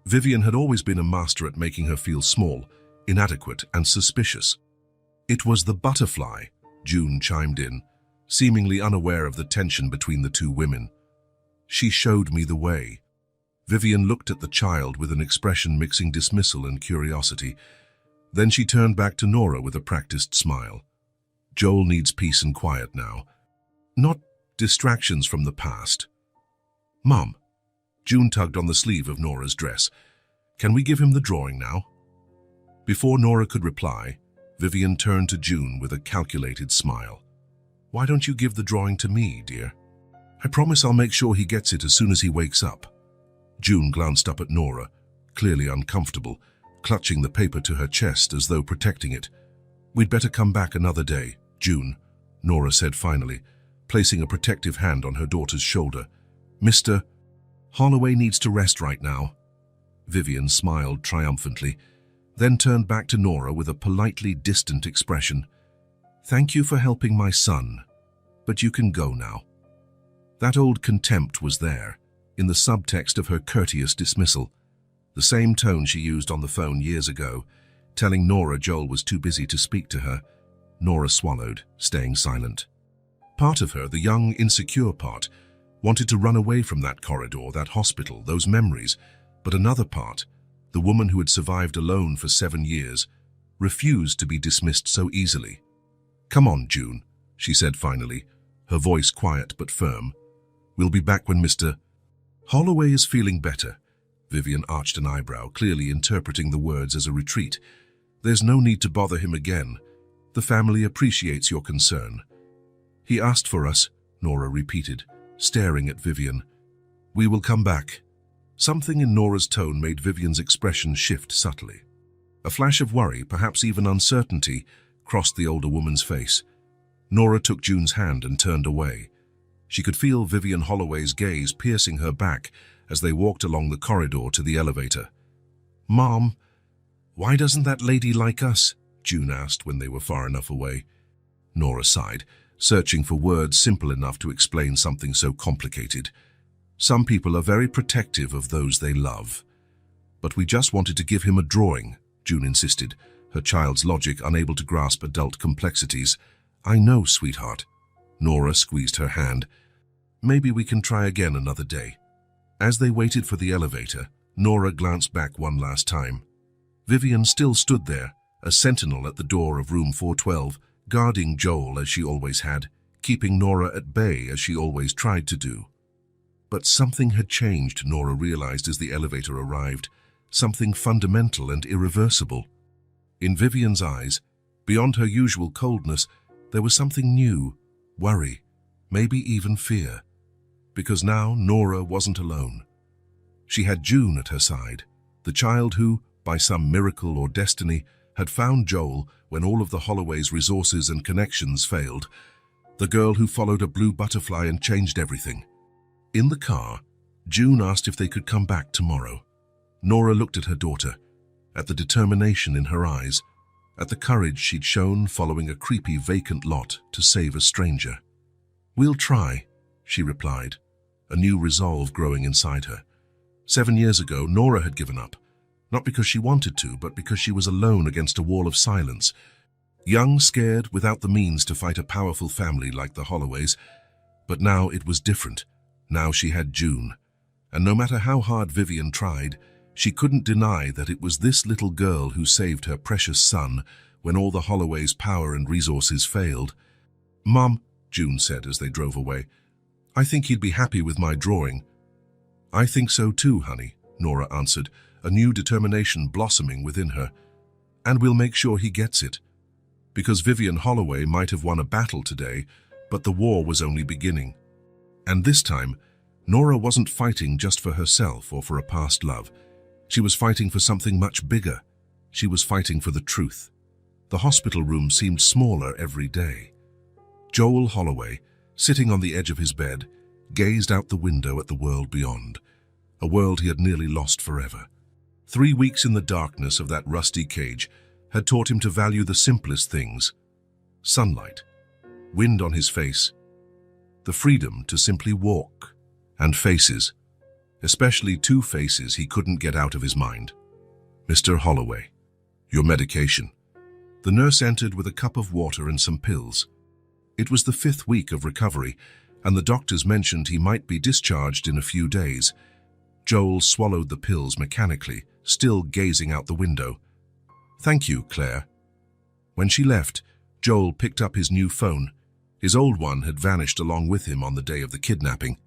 Vivian had always been a master at making her feel small, inadequate, and suspicious. "It was the butterfly," June chimed in, seemingly unaware of the tension between the two women. "She showed me the way." Vivian looked at the child with an expression mixing dismissal and curiosity. Then she turned back to Nora with a practiced smile. "Joel needs peace and quiet now. Not distractions from the past." "Mom," June tugged on the sleeve of Nora's dress, "can we give him the drawing now?" Before Nora could reply, Vivian turned to June with a calculated smile. "Why don't you give the drawing to me, dear? I promise I'll make sure he gets it as soon as he wakes up." June glanced up at Nora, clearly uncomfortable, clutching the paper to her chest as though protecting it. "We'd better come back another day, June," Nora said finally, placing a protective hand on her daughter's shoulder. "Mr. Holloway needs to rest right now." Vivian smiled triumphantly, then turned back to Nora with a politely distant expression. "Thank you for helping my son, but you can go now." That old contempt was there, in the subtext of her courteous dismissal, the same tone she used on the phone years ago, telling Nora Joel was too busy to speak to her. Nora swallowed, staying silent. Part of her, the young, insecure part, wanted to run away from that corridor, that hospital, those memories, but another part, the woman who had survived alone for 7 years, refused to be dismissed so easily. "Come on, June," she said finally, her voice quiet but firm. "We'll be back when Mr. Holloway is feeling better." Vivian arched an eyebrow, clearly interpreting the words as a retreat. "There's no need to bother him again. The family appreciates your concern." "He asked for us," Nora repeated, staring at Vivian. "We will come back." Something in Nora's tone made Vivian's expression shift subtly. A flash of worry, perhaps even uncertainty, crossed the older woman's face. Nora took June's hand and turned away. She could feel Vivian Holloway's gaze piercing her back as they walked along the corridor to the elevator. "Mom, why doesn't that lady like us?" June asked when they were far enough away. Nora sighed, searching for words simple enough to explain something so complicated. "Some people are very protective of those they love." "But we just wanted to give him a drawing," June insisted, her child's logic unable to grasp adult complexities. "I know, sweetheart." Nora squeezed her hand. "Maybe we can try again another day." As they waited for the elevator, Nora glanced back one last time. Vivian still stood there, a sentinel at the door of room 412, guarding Joel as she always had, keeping Nora at bay as she always tried to do. But something had changed, Nora realized as the elevator arrived, something fundamental and irreversible. In Vivian's eyes, beyond her usual coldness, there was something new, worry, maybe even fear. Because now Nora wasn't alone. She had June at her side, the child who, by some miracle or destiny, had found Joel when all of the Holloway's resources and connections failed, the girl who followed a blue butterfly and changed everything. In the car, June asked if they could come back tomorrow. Nora looked at her daughter, at the determination in her eyes, at the courage she'd shown following a creepy vacant lot to save a stranger. "We'll try," she replied, a new resolve growing inside her. 7 years ago, Nora had given up, not because she wanted to, but because she was alone against a wall of silence. Young, scared, without the means to fight a powerful family like the Holloways. But now it was different. Now she had June. And no matter how hard Vivian tried, she couldn't deny that it was this little girl who saved her precious son when all the Holloways' power and resources failed. "Mom," June said as they drove away, "I think he'd be happy with my drawing." "I think so too, honey," Nora answered, a new determination blossoming within her. "And we'll make sure he gets it. Because Vivian Holloway might have won a battle today, but the war was only beginning." And this time, Nora wasn't fighting just for herself or for a past love. She was fighting for something much bigger. She was fighting for the truth. The hospital room seemed smaller every day. Joel Holloway, sitting on the edge of his bed, gazed out the window at the world beyond, a world he had nearly lost forever. 3 weeks in the darkness of that rusty cage had taught him to value the simplest things: sunlight, wind on his face, the freedom to simply walk, and faces, especially 2 faces he couldn't get out of his mind. "Mr. Holloway, your medication." The nurse entered with a cup of water and some pills. It was the 5th week of recovery, and the doctors mentioned he might be discharged in a few days. Joel swallowed the pills mechanically, still gazing out the window. "Thank you, Claire." When she left, Joel picked up his new phone. His old one had vanished along with him on the day of the kidnapping.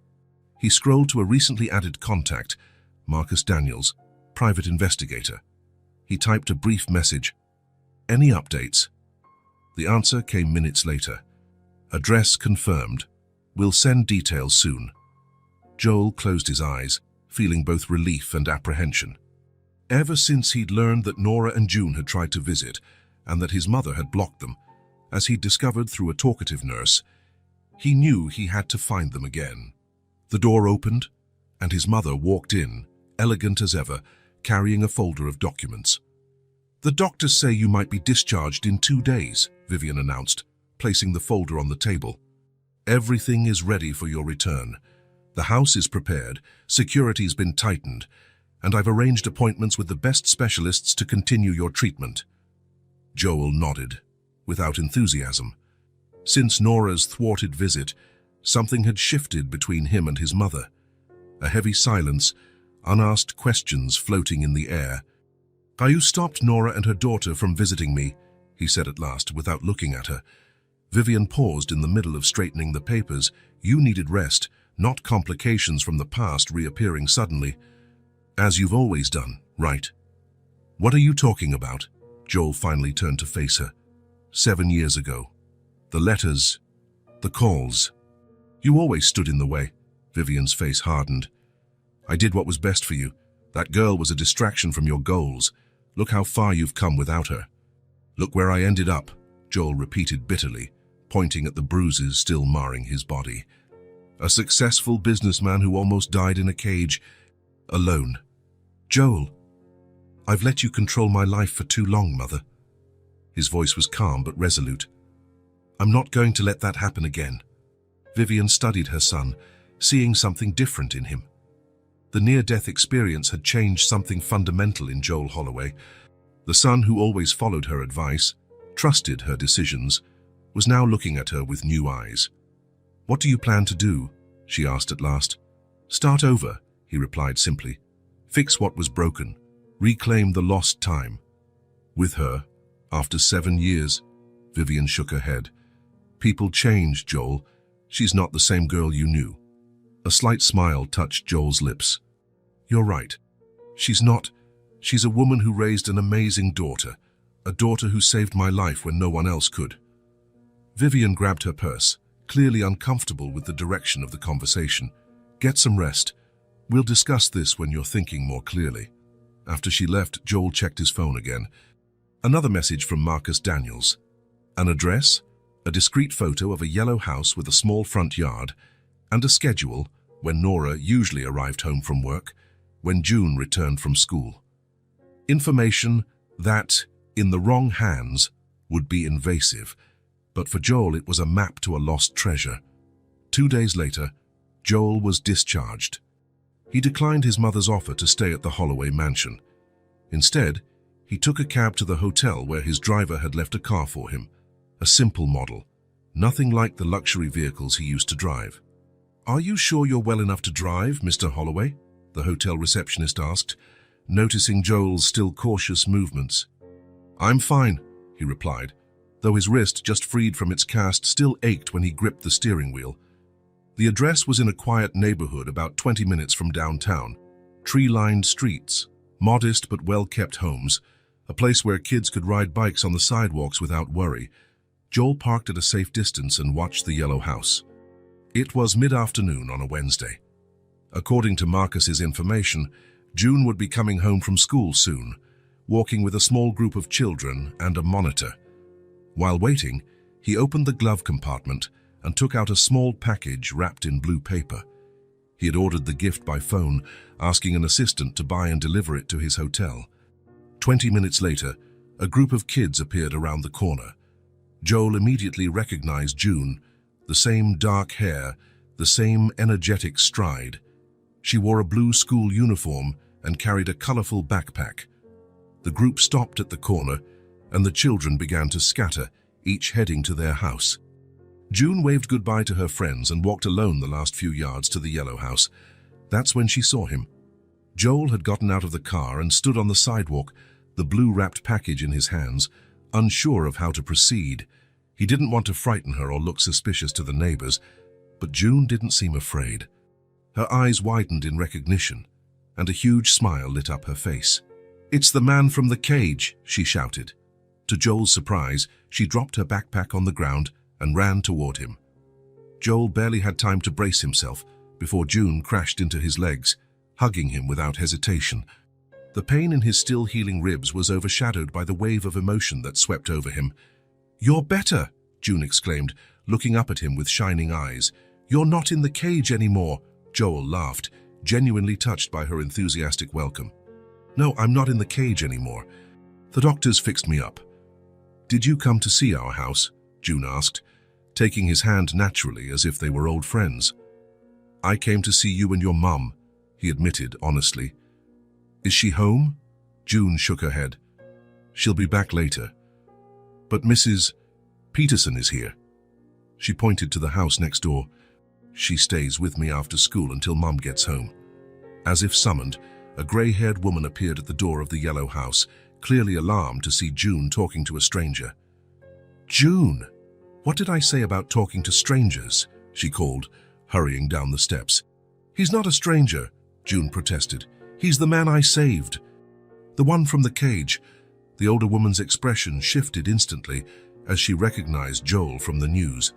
He scrolled to a recently added contact, Marcus Daniels, private investigator. He typed a brief message. "Any updates?" The answer came minutes later. "Address confirmed. We'll send details soon." Joel closed his eyes, feeling both relief and apprehension. Ever since he'd learned that Nora and June had tried to visit, and that his mother had blocked them, as he'd discovered through a talkative nurse, he knew he had to find them again. The door opened, and his mother walked in, elegant as ever, carrying a folder of documents. "The doctors say you might be discharged in 2 days," Vivian announced, placing the folder on the table. "Everything is ready for your return. The house is prepared, security's been tightened, and I've arranged appointments with the best specialists to continue your treatment." Joel nodded, without enthusiasm. Since Nora's thwarted visit, something had shifted between him and his mother. A heavy silence, unasked questions floating in the air. "You stopped Nora and her daughter from visiting me," he said at last, without looking at her. Vivian paused in the middle of straightening the papers. "You needed rest, not complications from the past reappearing suddenly. As you've always done, right?" "What are you talking about?" Joel finally turned to face her. 7 years ago. The letters, the calls. "You always stood in the way." Vivian's face hardened. "I did what was best for you. That girl was a distraction from your goals. Look how far you've come without her." "Look where I ended up," Joel repeated bitterly, pointing at the bruises still marring his body. "A successful businessman who almost died in a cage, alone." "Joel, I've let you control my life for too long, Mother." His voice was calm but resolute. "I'm not going to let that happen again." Vivian studied her son, seeing something different in him. The near-death experience had changed something fundamental in Joel Holloway. The son who always followed her advice, trusted her decisions, was now looking at her with new eyes. "What do you plan to do?" she asked at last. "Start over," he replied simply. "Fix what was broken. Reclaim the lost time." "With her, after 7 years?" Vivian shook her head. "People change, Joel. She's not the same girl you knew." A slight smile touched Joel's lips. "You're right. She's not. She's a woman who raised an amazing daughter, a daughter who saved my life when no one else could." Vivian grabbed her purse, clearly uncomfortable with the direction of the conversation. "Get some rest. We'll discuss this when you're thinking more clearly." After she left, Joel checked his phone again. Another message from Marcus Daniels. An address, a discreet photo of a yellow house with a small front yard, and a schedule when Nora usually arrived home from work, when June returned from school. Information that, in the wrong hands, would be invasive, but for Joel it was a map to a lost treasure. 2 days later, Joel was discharged. He declined his mother's offer to stay at the Holloway mansion. Instead, he took a cab to the hotel where his driver had left a car for him, a simple model, nothing like the luxury vehicles he used to drive. "Are you sure you're well enough to drive, Mr. Holloway?" the hotel receptionist asked, noticing Joel's still cautious movements. "I'm fine," he replied, though his wrist, just freed from its cast, still ached when he gripped the steering wheel. The address was in a quiet neighborhood about 20 minutes from downtown. Tree-lined streets, modest but well-kept homes, a place where kids could ride bikes on the sidewalks without worry. Joel parked at a safe distance and watched the yellow house. It was mid-afternoon on a Wednesday. According to Marcus's information, June would be coming home from school soon, walking with a small group of children and a monitor. While waiting, he opened the glove compartment and took out a small package wrapped in blue paper. He had ordered the gift by phone, asking an assistant to buy and deliver it to his hotel. 20 minutes later, a group of kids appeared around the corner. Joel immediately recognized June, the same dark hair, the same energetic stride. She wore a blue school uniform and carried a colorful backpack. The group stopped at the corner, and the children began to scatter, each heading to their house. June waved goodbye to her friends and walked alone the last few yards to the yellow house. That's when she saw him. Joel had gotten out of the car and stood on the sidewalk, the blue-wrapped package in his hands, unsure of how to proceed. He didn't want to frighten her or look suspicious to the neighbors, but June didn't seem afraid. Her eyes widened in recognition, and a huge smile lit up her face. "It's the man from the cage," she shouted. To Joel's surprise, she dropped her backpack on the ground and ran toward him. Joel barely had time to brace himself before June crashed into his legs, hugging him without hesitation. The pain in his still healing ribs was overshadowed by the wave of emotion that swept over him. "You're better," June exclaimed, looking up at him with shining eyes. "You're not in the cage anymore." Joel laughed, genuinely touched by her enthusiastic welcome. No, I'm not in the cage anymore. The doctors fixed me up. Did you come to see our house? June asked, taking his hand naturally as if they were old friends. I came to see you and your mum, he admitted honestly. Is she home? June shook her head. She'll be back later. But Mrs. Peterson is here. She pointed to the house next door. She stays with me after school until Mum gets home. As if summoned, a grey-haired woman appeared at the door of the yellow house, clearly alarmed to see June talking to a stranger. June! What did I say about talking to strangers? She called, hurrying down the steps. He's not a stranger, June protested. He's the man I saved. The one from the cage. The older woman's expression shifted instantly as she recognized Joel from the news.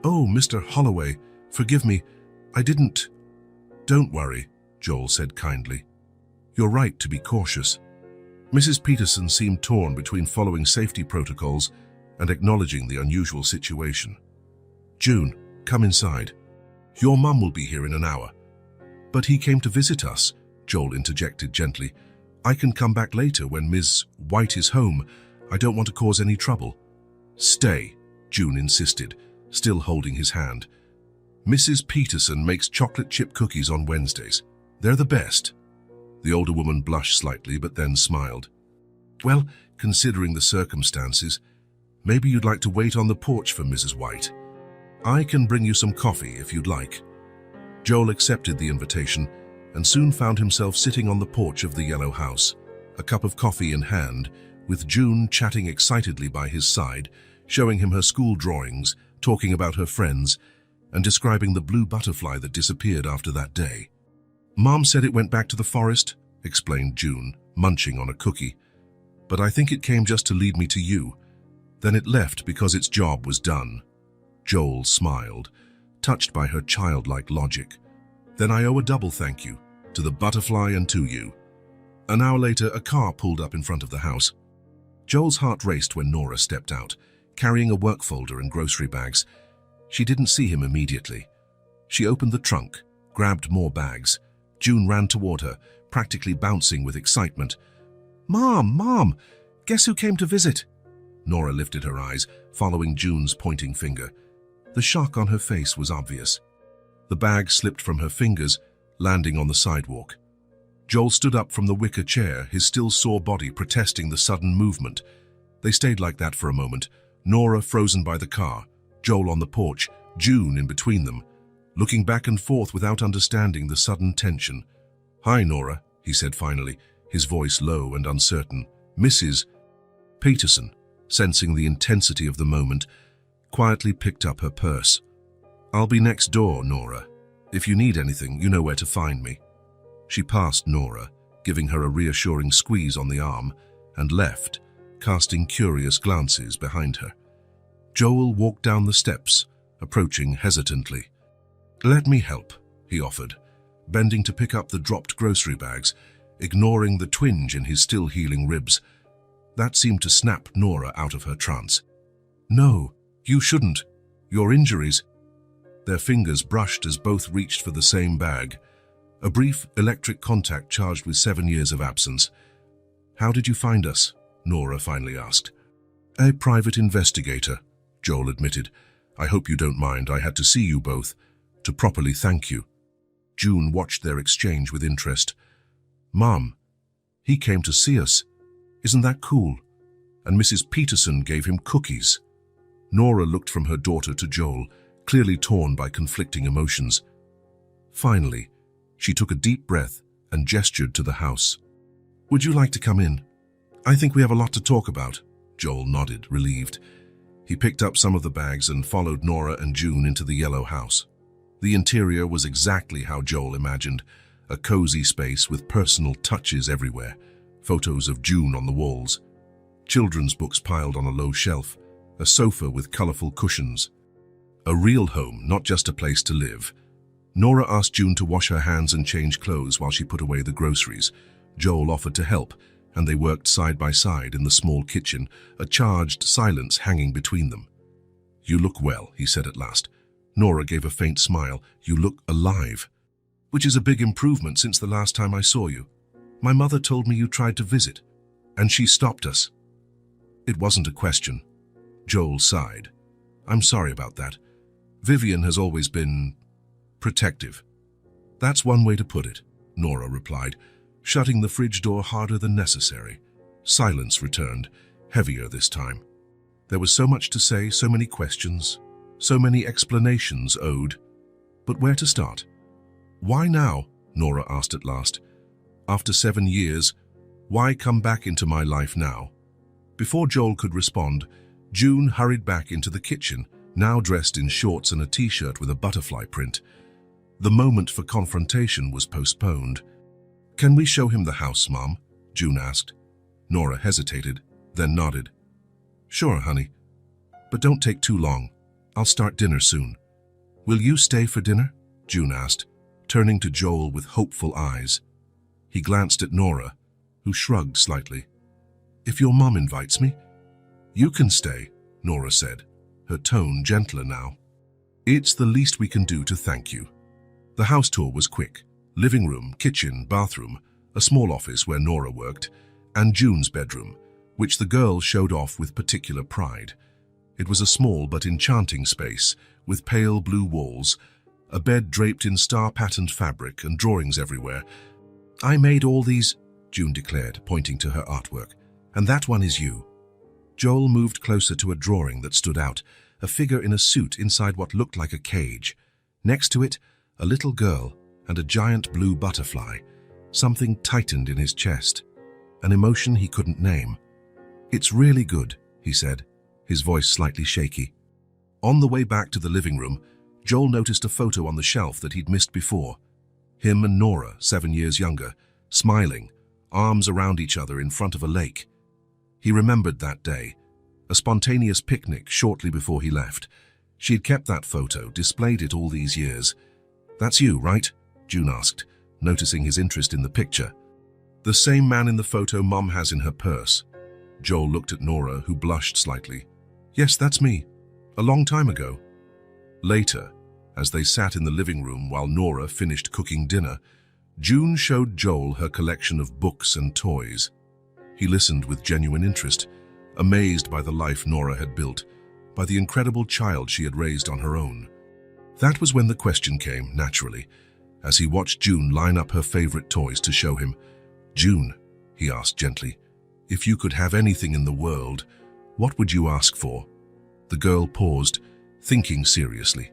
Oh, Mr. Holloway, forgive me. I didn't. Don't worry, Joel said kindly. You're right to be cautious. Mrs. Peterson seemed torn between following safety protocols and acknowledging the unusual situation. June, come inside. Your mum will be here in an hour. But he came to visit us, Joel interjected gently. I can come back later when Ms. White is home. I don't want to cause any trouble. Stay, June insisted, still holding his hand. Mrs. Peterson makes chocolate chip cookies on Wednesdays. They're the best. The older woman blushed slightly but then smiled. Well, considering the circumstances, maybe you'd like to wait on the porch for Mrs. White. I can bring you some coffee if you'd like. Joel accepted the invitation and soon found himself sitting on the porch of the yellow house, a cup of coffee in hand, with June chatting excitedly by his side, showing him her school drawings, talking about her friends, and describing the blue butterfly that disappeared after that day. Mom said it went back to the forest, explained June, munching on a cookie. But I think it came just to lead me to you. Then it left because its job was done. Joel smiled, touched by her childlike logic. Then I owe a double thank you, to the butterfly and to you. An hour later, a car pulled up in front of the house. Joel's heart raced when Nora stepped out, carrying a work folder and grocery bags. She didn't see him immediately. She opened the trunk, grabbed more bags. June ran toward her, practically bouncing with excitement. Mom, guess who came to visit? Nora lifted her eyes, following June's pointing finger. The shock on her face was obvious. The bag slipped from her fingers, landing on the sidewalk. Joel stood up from the wicker chair, his still sore body protesting the sudden movement. They stayed like that for a moment, Nora frozen by the car, Joel on the porch, June in between them, looking back and forth without understanding the sudden tension. Hi, Nora, he said finally, his voice low and uncertain. Mrs. Peterson, sensing the intensity of the moment, quietly picked up her purse. I'll be next door, Nora. If you need anything, you know where to find me. She passed Nora, giving her a reassuring squeeze on the arm, and left, casting curious glances behind her. Joel walked down the steps, approaching hesitantly. Let me help, he offered, bending to pick up the dropped grocery bags, ignoring the twinge in his still healing ribs. That seemed to snap Nora out of her trance. No, you shouldn't. Your injuries. Their fingers brushed as both reached for the same bag. A brief electric contact charged with 7 years of absence. How did you find us? Nora finally asked. A private investigator, Joel admitted. I hope you don't mind. I had to see you both, to properly thank you. June watched their exchange with interest. Mom, he came to see us. Isn't that cool? And Mrs. Peterson gave him cookies. Nora looked from her daughter to Joel, clearly torn by conflicting emotions. Finally, she took a deep breath and gestured to the house. Would you like to come in? I think we have a lot to talk about. Joel nodded, relieved. He picked up some of the bags and followed Nora and June into the yellow house. The interior was exactly how Joel imagined, a cozy space with personal touches everywhere, photos of June on the walls, children's books piled on a low shelf, a sofa with colorful cushions. A real home, not just a place to live. Nora asked June to wash her hands and change clothes while she put away the groceries. Joel offered to help, and they worked side by side in the small kitchen, a charged silence hanging between them. You look well, he said at last. Nora gave a faint smile. You look alive. Which is a big improvement since the last time I saw you. My mother told me you tried to visit, and she stopped us." "It wasn't a question." Joel sighed. "I'm sorry about that. Vivian has always been protective." "That's one way to put it," Nora replied, shutting the fridge door harder than necessary. Silence returned, heavier this time. There was so much to say, so many questions, so many explanations owed. But where to start? "Why now?" Nora asked at last. "After 7 years, why come back into my life now?" Before Joel could respond, June hurried back into the kitchen, now dressed in shorts and a t-shirt with a butterfly print. The moment for confrontation was postponed. "Can we show him the house, Mom?" June asked. Nora hesitated, then nodded. "Sure, honey. But don't take too long. I'll start dinner soon." "Will you stay for dinner?" June asked, turning to Joel with hopeful eyes. He glanced at Nora, who shrugged slightly. "If your mom invites me." "You can stay," Nora said, her tone gentler now. "It's the least we can do to thank you." The house tour was quick. Living room, kitchen, bathroom, a small office where Nora worked, and June's bedroom, which the girls showed off with particular pride. It was a small but enchanting space, with pale blue walls, a bed draped in star-patterned fabric and drawings everywhere. "I made all these," June declared, pointing to her artwork. "And that one is you." Joel moved closer to a drawing that stood out, a figure in a suit inside what looked like a cage. Next to it, a little girl and a giant blue butterfly. Something tightened in his chest, an emotion he couldn't name. "It's really good," he said, his voice slightly shaky. On the way back to the living room, Joel noticed a photo on the shelf that he'd missed before. Him and Nora, 7 years younger, smiling, arms around each other in front of a lake. He remembered that day, a spontaneous picnic shortly before he left. She'd kept that photo, displayed it all these years. "That's you, right?" June asked, noticing his interest in the picture. "The same man in the photo Mom has in her purse." Joel looked at Nora, who blushed slightly. "Yes, that's me. A long time ago." Later, as they sat in the living room while Nora finished cooking dinner, June showed Joel her collection of books and toys. He listened with genuine interest, amazed by the life Nora had built, by the incredible child she had raised on her own. That was when the question came, naturally, as he watched June line up her favorite toys to show him. "June," he asked gently, "if you could have anything in the world, what would you ask for?" The girl paused, thinking seriously.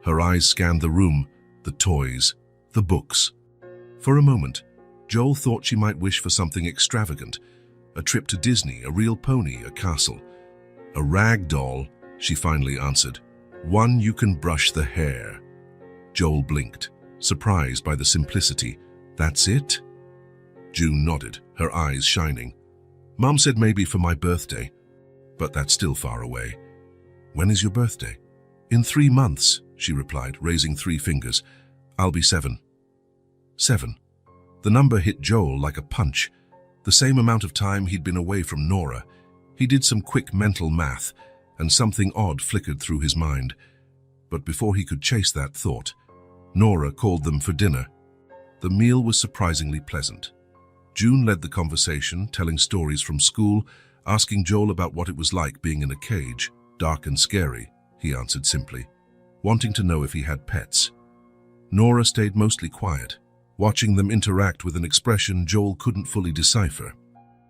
Her eyes scanned the room, the toys, the books. For a moment, Joel thought she might wish for something extravagant, a trip to Disney, a real pony, a castle. "A rag doll," she finally answered. "One you can brush the hair." Joel blinked, surprised by the simplicity. "That's it?" June nodded, her eyes shining. "Mom said maybe for my birthday, but that's still far away." "When is your birthday?" "In 3 months," she replied, raising 3 fingers. "I'll be 7. 7. The number hit Joel like a punch. The same amount of time he'd been away from Nora. He did some quick mental math, and something odd flickered through his mind. But before he could chase that thought, Nora called them for dinner. The meal was surprisingly pleasant. June led the conversation, telling stories from school, asking Joel about what it was like being in a cage. "Dark and scary," he answered simply, wanting to know if he had pets. Nora stayed mostly quiet, watching them interact with an expression Joel couldn't fully decipher.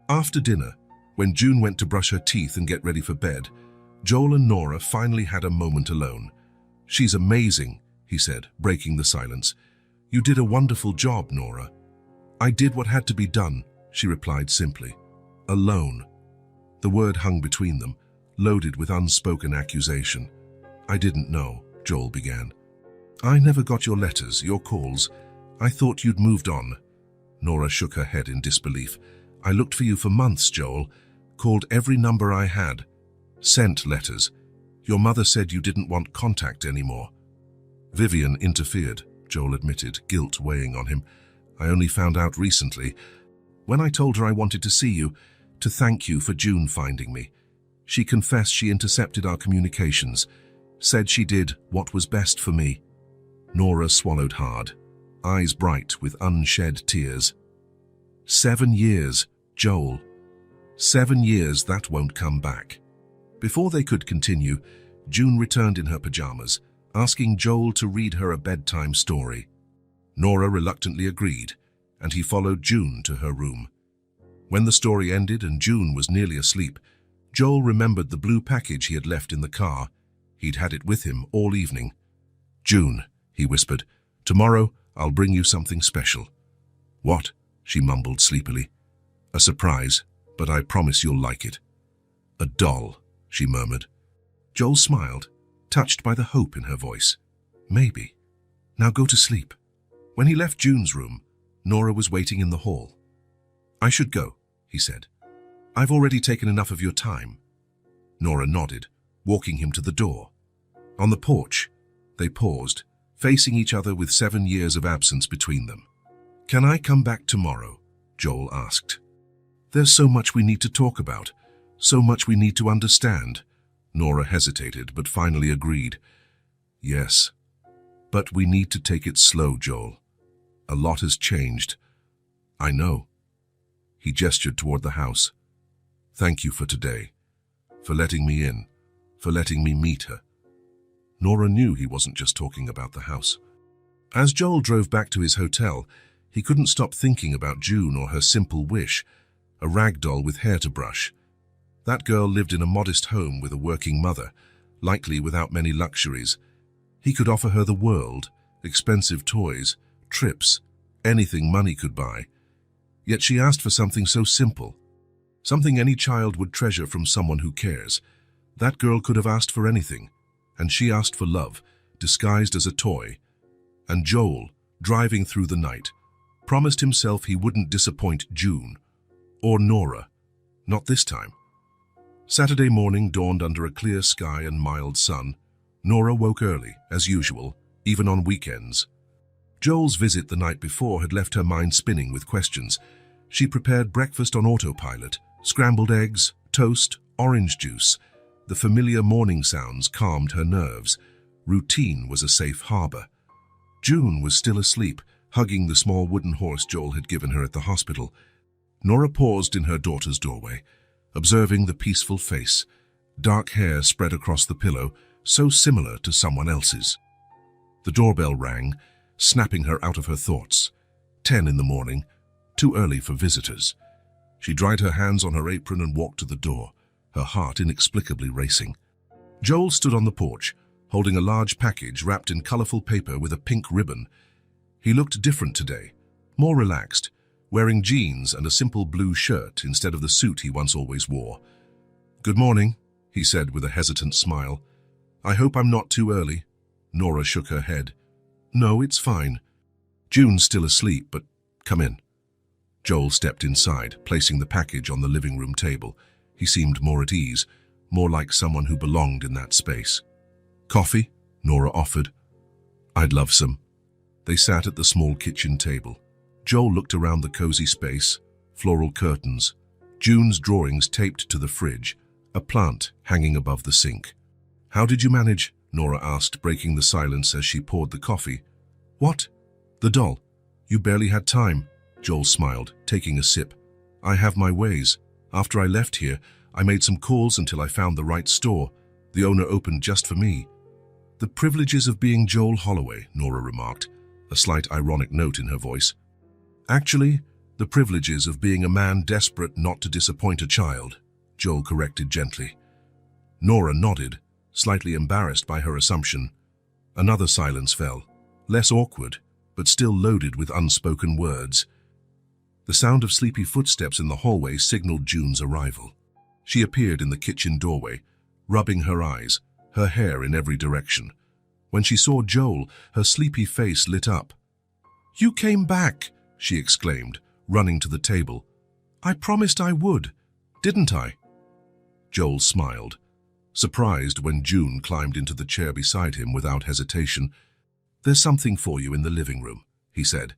After dinner, when June went to brush her teeth and get ready for bed, Joel and Nora finally had a moment alone. "She's amazing," he said, breaking the silence. "You did a wonderful job, Nora." "I did what had to be done," she replied simply. "Alone." The word hung between them, loaded with unspoken accusation. "I didn't know," Joel began. "I never got your letters, your calls. I thought you'd moved on." Nora shook her head in disbelief. "I looked for you for months, Joel. Called every number I had. Sent letters. Your mother said you didn't want contact anymore." "Vivian interfered," Joel admitted, guilt weighing on him. "I only found out recently. When I told her I wanted to see you, to thank you for June finding me. She confessed she intercepted our communications, said she did what was best for me." Nora swallowed hard, eyes bright with unshed tears. 7 years, Joel. 7 years that won't come back. Before they could continue, June returned in her pajamas, asking Joel to read her a bedtime story. Nora reluctantly agreed, and he followed June to her room. When the story ended and June was nearly asleep, Joel remembered the blue package he had left in the car. He'd had it with him all evening. "June," he whispered, "tomorrow I'll bring you something special." "What?" she mumbled sleepily. "A surprise, but I promise you'll like it." "A doll," she murmured. Joel smiled, touched by the hope in her voice. "Maybe. Now go to sleep." When he left June's room, Nora was waiting in the hall. "I should go," he said. "I've already taken enough of your time." Nora nodded, walking him to the door. On the porch, they paused, facing each other with 7 years of absence between them. "Can I come back tomorrow?" Joel asked. "There's so much we need to talk about, so much we need to understand." Nora hesitated, but finally agreed. "Yes, but we need to take it slow, Joel. A lot has changed." "I know." He gestured toward the house. "Thank you for today, for letting me in, for letting me meet her." Nora knew he wasn't just talking about the house. As Joel drove back to his hotel, he couldn't stop thinking about June or her simple wish, a rag doll with hair to brush. That girl lived in a modest home with a working mother, likely without many luxuries. He could offer her the world, expensive toys, trips, anything money could buy. Yet she asked for something so simple, something any child would treasure from someone who cares. That girl could have asked for anything, and she asked for love, disguised as a toy. And Joel, driving through the night, promised himself he wouldn't disappoint June, or Nora, not this time. Saturday morning dawned under a clear sky and mild sun. Nora woke early, as usual, even on weekends. Joel's visit the night before had left her mind spinning with questions. She prepared breakfast on autopilot, scrambled eggs, toast, orange juice. The familiar morning sounds calmed her nerves. Routine was a safe harbor. June was still asleep, hugging the small wooden horse Joel had given her at the hospital. Nora paused in her daughter's doorway, observing the peaceful face, dark hair spread across the pillow, so similar to someone else's. The doorbell rang, snapping her out of her thoughts. 10 in the morning, too early for visitors. She dried her hands on her apron and walked to the door, her heart inexplicably racing. Joel stood on the porch, holding a large package wrapped in colorful paper with a pink ribbon. He looked different today, more relaxed, wearing jeans and a simple blue shirt instead of the suit he once always wore. "Good morning," he said with a hesitant smile. "I hope I'm not too early." Nora shook her head. "No, it's fine. June's still asleep, but come in." Joel stepped inside, placing the package on the living room table. He seemed more at ease, more like someone who belonged in that space. "Coffee?" Nora offered. "I'd love some." They sat at the small kitchen table. Joel looked around the cozy space, floral curtains, June's drawings taped to the fridge, a plant hanging above the sink. "How did you manage?" Nora asked, breaking the silence as she poured the coffee. "What? The doll? You barely had time." Joel smiled, taking a sip. "I have my ways. After I left here, I made some calls until I found the right store. The owner opened just for me." "The privileges of being Joel Holloway," Nora remarked, a slight ironic note in her voice. "Actually, the privileges of being a man desperate not to disappoint a child," Joel corrected gently. Nora nodded, slightly embarrassed by her assumption. Another silence fell, less awkward, but still loaded with unspoken words. The sound of sleepy footsteps in the hallway signaled June's arrival. She appeared in the kitchen doorway, rubbing her eyes, her hair in every direction. When she saw Joel, her sleepy face lit up. "You came back!" she exclaimed, running to the table. "I promised I would, didn't I?" Joel smiled, surprised when June climbed into the chair beside him without hesitation. "There's something for you in the living room," he said,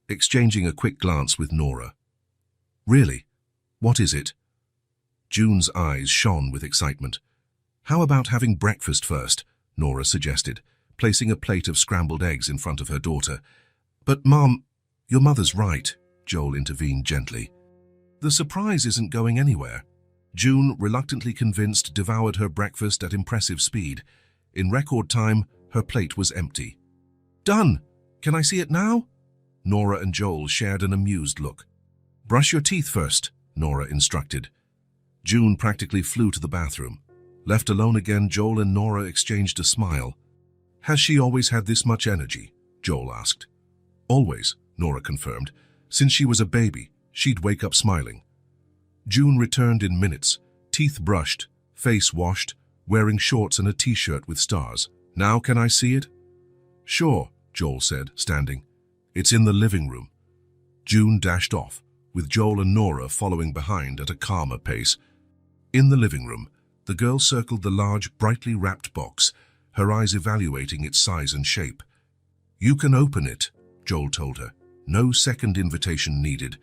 exchanging a quick glance with Nora. "Really? What is it?" June's eyes shone with excitement. "How about having breakfast first?" Nora suggested, placing a plate of scrambled eggs in front of her daughter. "But, Mom, your mother's right," Joel intervened gently. The surprise isn't going anywhere. June, reluctantly convinced, devoured her breakfast at impressive speed. In record time, her plate was empty. Done! Can I see it now? Nora and Joel shared an amused look. Brush your teeth first, Nora instructed. June practically flew to the bathroom. Left alone again, Joel and Nora exchanged a smile. Has she always had this much energy? Joel asked. Always, Nora confirmed. Since she was a baby, she'd wake up smiling. June returned in minutes, teeth brushed, face washed, wearing shorts and a t-shirt with stars. Now can I see it? Sure, Joel said, standing. It's in the living room. June dashed off, with Joel and Nora following behind at a calmer pace. In the living room, the girl circled the large, brightly wrapped box, her eyes evaluating its size and shape. You can open it, Joel told her. No second invitation needed.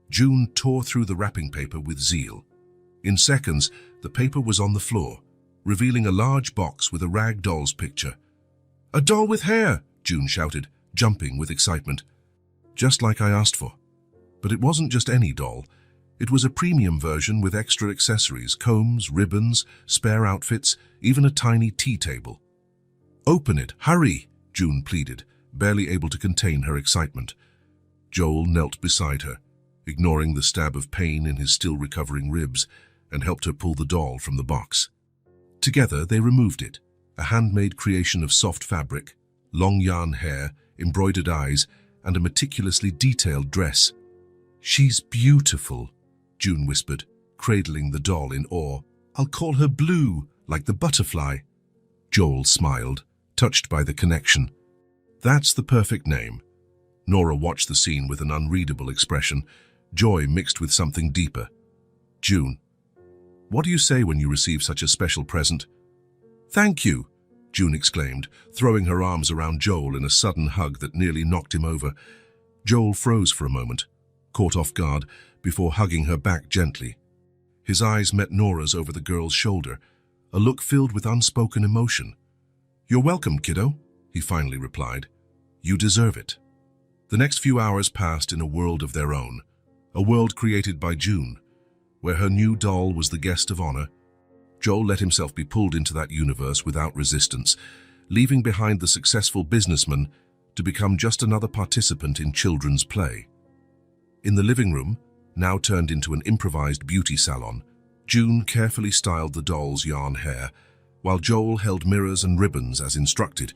June tore through the wrapping paper with zeal. In seconds, the paper was on the floor, revealing a large box with a rag doll's picture. A doll with hair, June shouted, jumping with excitement. Just like I asked for. But it wasn't just any doll. It was a premium version with extra accessories, combs, ribbons, spare outfits, even a tiny tea table. Open it, hurry, June pleaded, barely able to contain her excitement. Joel knelt beside her, ignoring the stab of pain in his still recovering ribs, and helped her pull the doll from the box. Together they removed it, a handmade creation of soft fabric, long yarn hair, embroidered eyes, and a meticulously detailed dress. She's beautiful, June whispered, cradling the doll in awe. I'll call her Blue, like the butterfly. Joel smiled, touched by the connection. That's the perfect name. Nora watched the scene with an unreadable expression, joy mixed with something deeper. June, what do you say when you receive such a special present? Thank you, June exclaimed, throwing her arms around Joel in a sudden hug that nearly knocked him over. Joel froze for a moment, caught off guard, before hugging her back gently. His eyes met Nora's over the girl's shoulder, a look filled with unspoken emotion. You're welcome, kiddo, he finally replied. You deserve it. The next few hours passed in a world of their own, a world created by June, where her new doll was the guest of honor. Joel let himself be pulled into that universe without resistance, leaving behind the successful businessman to become just another participant in children's play. In the living room, now turned into an improvised beauty salon, June carefully styled the doll's yarn hair, while Joel held mirrors and ribbons as instructed.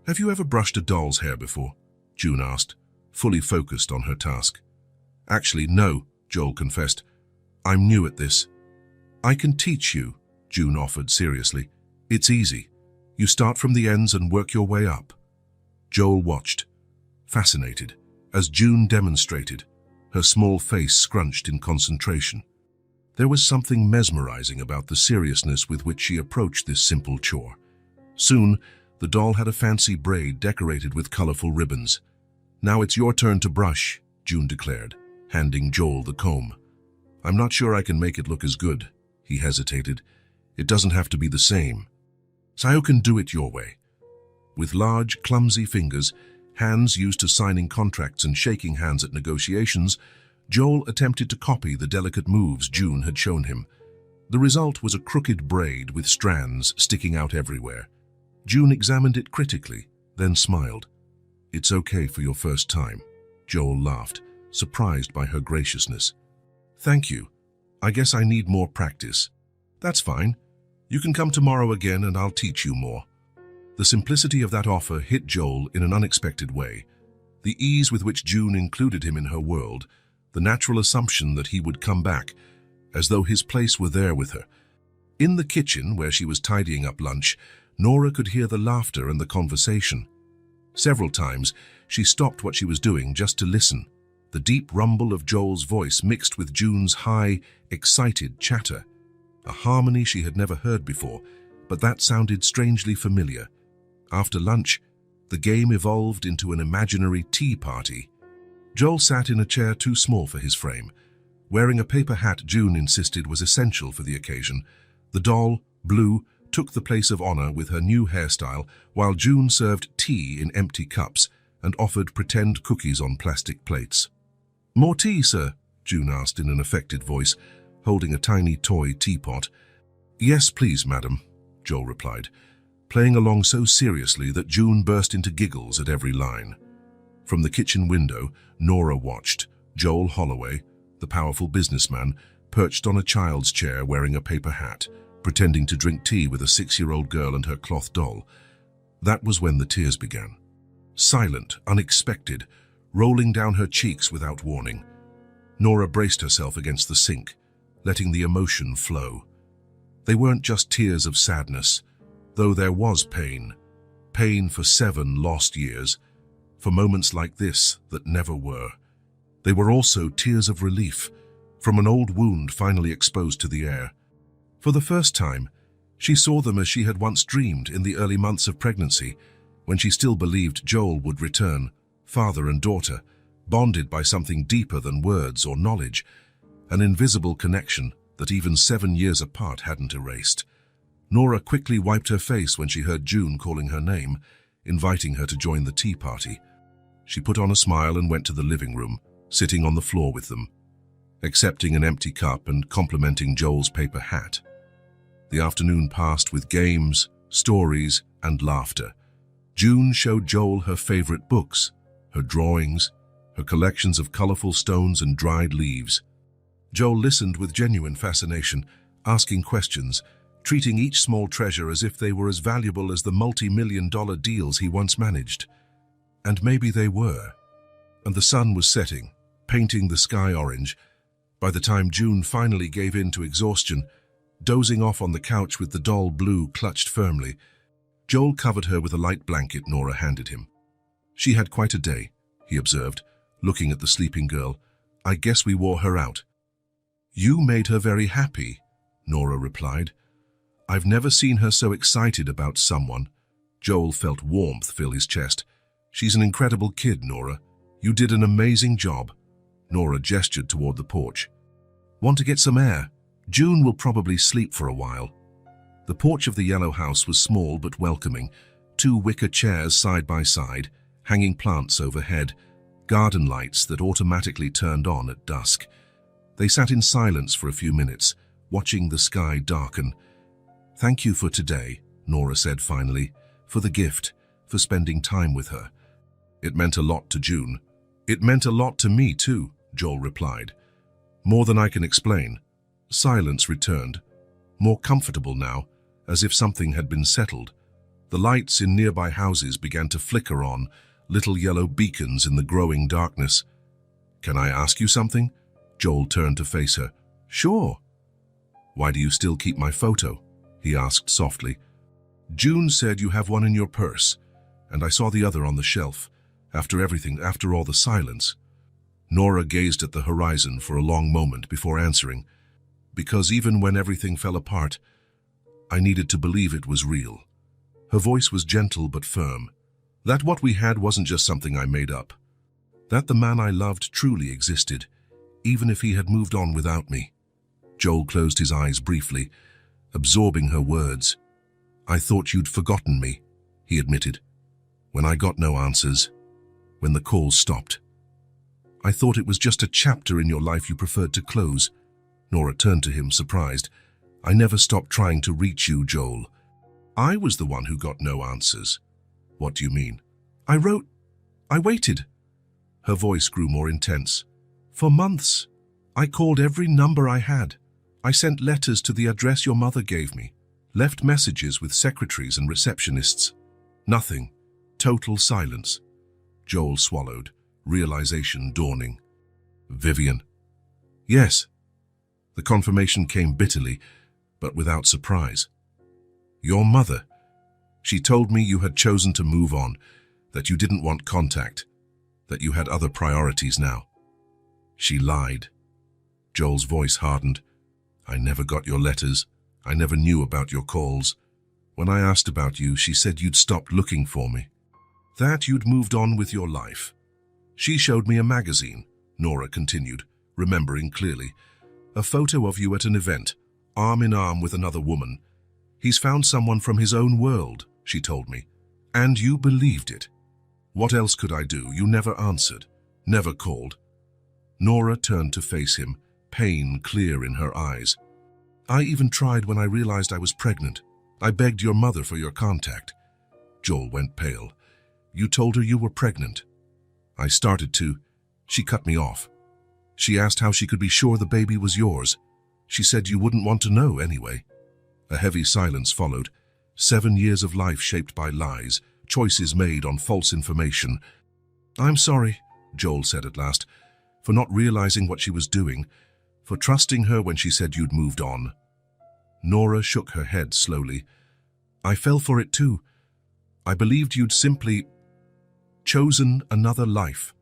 Have you ever brushed a doll's hair before? June asked, fully focused on her task. Actually, no, Joel confessed. I'm new at this. I can teach you, June offered seriously. It's easy. You start from the ends and work your way up. Joel watched, fascinated, as June demonstrated, her small face scrunched in concentration. There was something mesmerizing about the seriousness with which she approached this simple chore. Soon, the doll had a fancy braid decorated with colorful ribbons. Now it's your turn to brush, June declared, handing Joel the comb. I'm not sure I can make it look as good, he hesitated. It doesn't have to be the same. Sayo can do it your way. With large, clumsy fingers, hands used to signing contracts and shaking hands at negotiations, Joel attempted to copy the delicate moves June had shown him. The result was a crooked braid with strands sticking out everywhere. June examined it critically, then smiled. It's okay for your first time, Joel laughed, surprised by her graciousness. Thank you. I guess I need more practice. That's fine. You can come tomorrow again and I'll teach you more. The simplicity of that offer hit Joel in an unexpected way. The ease with which June included him in her world, the natural assumption that he would come back, as though his place were there with her. In the kitchen, where she was tidying up lunch, Nora could hear the laughter and the conversation. Several times, she stopped what she was doing just to listen. The deep rumble of Joel's voice mixed with June's high, excited chatter. A harmony she had never heard before, but that sounded strangely familiar. After lunch, the game evolved into an imaginary tea party. Joel sat in a chair too small for his frame. Wearing a paper hat June insisted was essential for the occasion. The doll, Blue, took the place of honor with her new hairstyle, while June served tea in empty cups and offered pretend cookies on plastic plates. More tea, sir? June asked in an affected voice, holding a tiny toy teapot. Yes, please, madam, Joel replied, playing along so seriously that June burst into giggles at every line. From the kitchen window, Nora watched. Joel Holloway, the powerful businessman, perched on a child's chair wearing a paper hat, pretending to drink tea with a 6-year-old girl and her cloth doll. That was when the tears began. Silent, unexpected, rolling down her cheeks without warning. Nora braced herself against the sink, letting the emotion flow. They weren't just tears of sadness, though there was pain. Pain for 7 lost years, for moments like this that never were. They were also tears of relief, from an old wound finally exposed to the air. For the first time, she saw them as she had once dreamed in the early months of pregnancy, when she still believed Joel would return, father and daughter, bonded by something deeper than words or knowledge, an invisible connection that even 7 years apart hadn't erased. Nora quickly wiped her face when she heard June calling her name, inviting her to join the tea party. She put on a smile and went to the living room, sitting on the floor with them, accepting an empty cup and complimenting Joel's paper hat. The afternoon passed with games, stories, and laughter. June showed Joel her favorite books, her drawings, her collections of colorful stones and dried leaves. Joel listened with genuine fascination, asking questions, treating each small treasure as if they were as valuable as the multi-million-dollar deals he once managed. And maybe they were. And the sun was setting, painting the sky orange. By the time June finally gave in to exhaustion, dozing off on the couch with the doll Blue clutched firmly, Joel covered her with a light blanket Nora handed him. She had quite a day, he observed, looking at the sleeping girl. I guess we wore her out. You made her very happy, Nora replied. I've never seen her so excited about someone. Joel felt warmth fill his chest. She's an incredible kid, Nora. You did an amazing job. Nora gestured toward the porch. Want to get some air? June will probably sleep for a while. The porch of the yellow house was small but welcoming, 2 wicker chairs side by side, hanging plants overhead, garden lights that automatically turned on at dusk. They sat in silence for a few minutes, watching the sky darken. Thank you for today, Nora said finally, for the gift, for spending time with her. It meant a lot to June. It meant a lot to me too, Joel replied. More than I can explain. Silence returned, more comfortable now, as if something had been settled. The lights in nearby houses began to flicker on, little yellow beacons in the growing darkness. Can I ask you something? Joel turned to face her. Sure. Why do you still keep my photo? He asked softly. June said you have one in your purse, and I saw the other on the shelf. After everything, after all the silence. Nora gazed at the horizon for a long moment before answering. Because even when everything fell apart, I needed to believe it was real. Her voice was gentle but firm. That what we had wasn't just something I made up. That the man I loved truly existed, even if he had moved on without me. Joel closed his eyes briefly, absorbing her words. I thought you'd forgotten me, he admitted. When I got no answers, when the calls stopped. I thought it was just a chapter in your life you preferred to close. Nora turned to him, surprised. I never stopped trying to reach you, Joel. I was the one who got no answers. What do you mean? I waited. Her voice grew more intense. For months. I called every number I had. I sent letters to the address your mother gave me. Left messages with secretaries and receptionists. Nothing. Total silence. Joel swallowed, realization dawning. Vivian. Yes. The confirmation came bitterly, but without surprise. Your mother. She told me you had chosen to move on, that you didn't want contact, that you had other priorities now. She lied. Joel's voice hardened. I never got your letters. I never knew about your calls. When I asked about you, she said you'd stopped looking for me. That you'd moved on with your life. She showed me a magazine, Nora continued, remembering clearly. A photo of you at an event, arm in arm with another woman. He's found someone from his own world, she told me. And you believed it. What else could I do? You never answered, never called. Nora turned to face him, pain clear in her eyes. I even tried when I realized I was pregnant. I begged your mother for your contact. Joel went pale. You told her you were pregnant. I started to. She cut me off. She asked how she could be sure the baby was yours. She said you wouldn't want to know anyway. A heavy silence followed. 7 years of life shaped by lies, choices made on false information. I'm sorry, Joel said at last, for not realizing what she was doing, for trusting her when she said you'd moved on. Nora shook her head slowly. I fell for it too. I believed you'd simply chosen another life.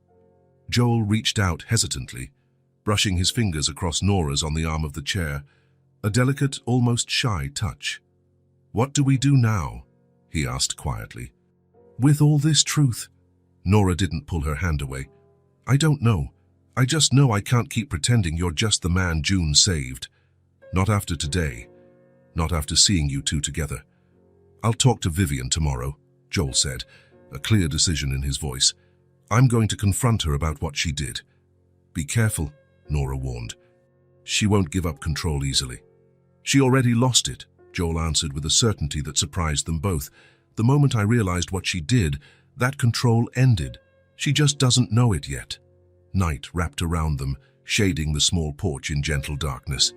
Joel reached out hesitantly, brushing his fingers across Nora's on the arm of the chair, a delicate, almost shy touch. What do we do now? He asked quietly. With all this truth? Nora didn't pull her hand away. I don't know. I just know I can't keep pretending you're just the man June saved. Not after today. Not after seeing you two together. I'll talk to Vivian tomorrow, Joel said, a clear decision in his voice. I'm going to confront her about what she did. Be careful, Nora warned. She won't give up control easily. She already lost it, Joel answered with a certainty that surprised them both. The moment I realized what she did, that control ended. She just doesn't know it yet. Night wrapped around them, shading the small porch in gentle darkness.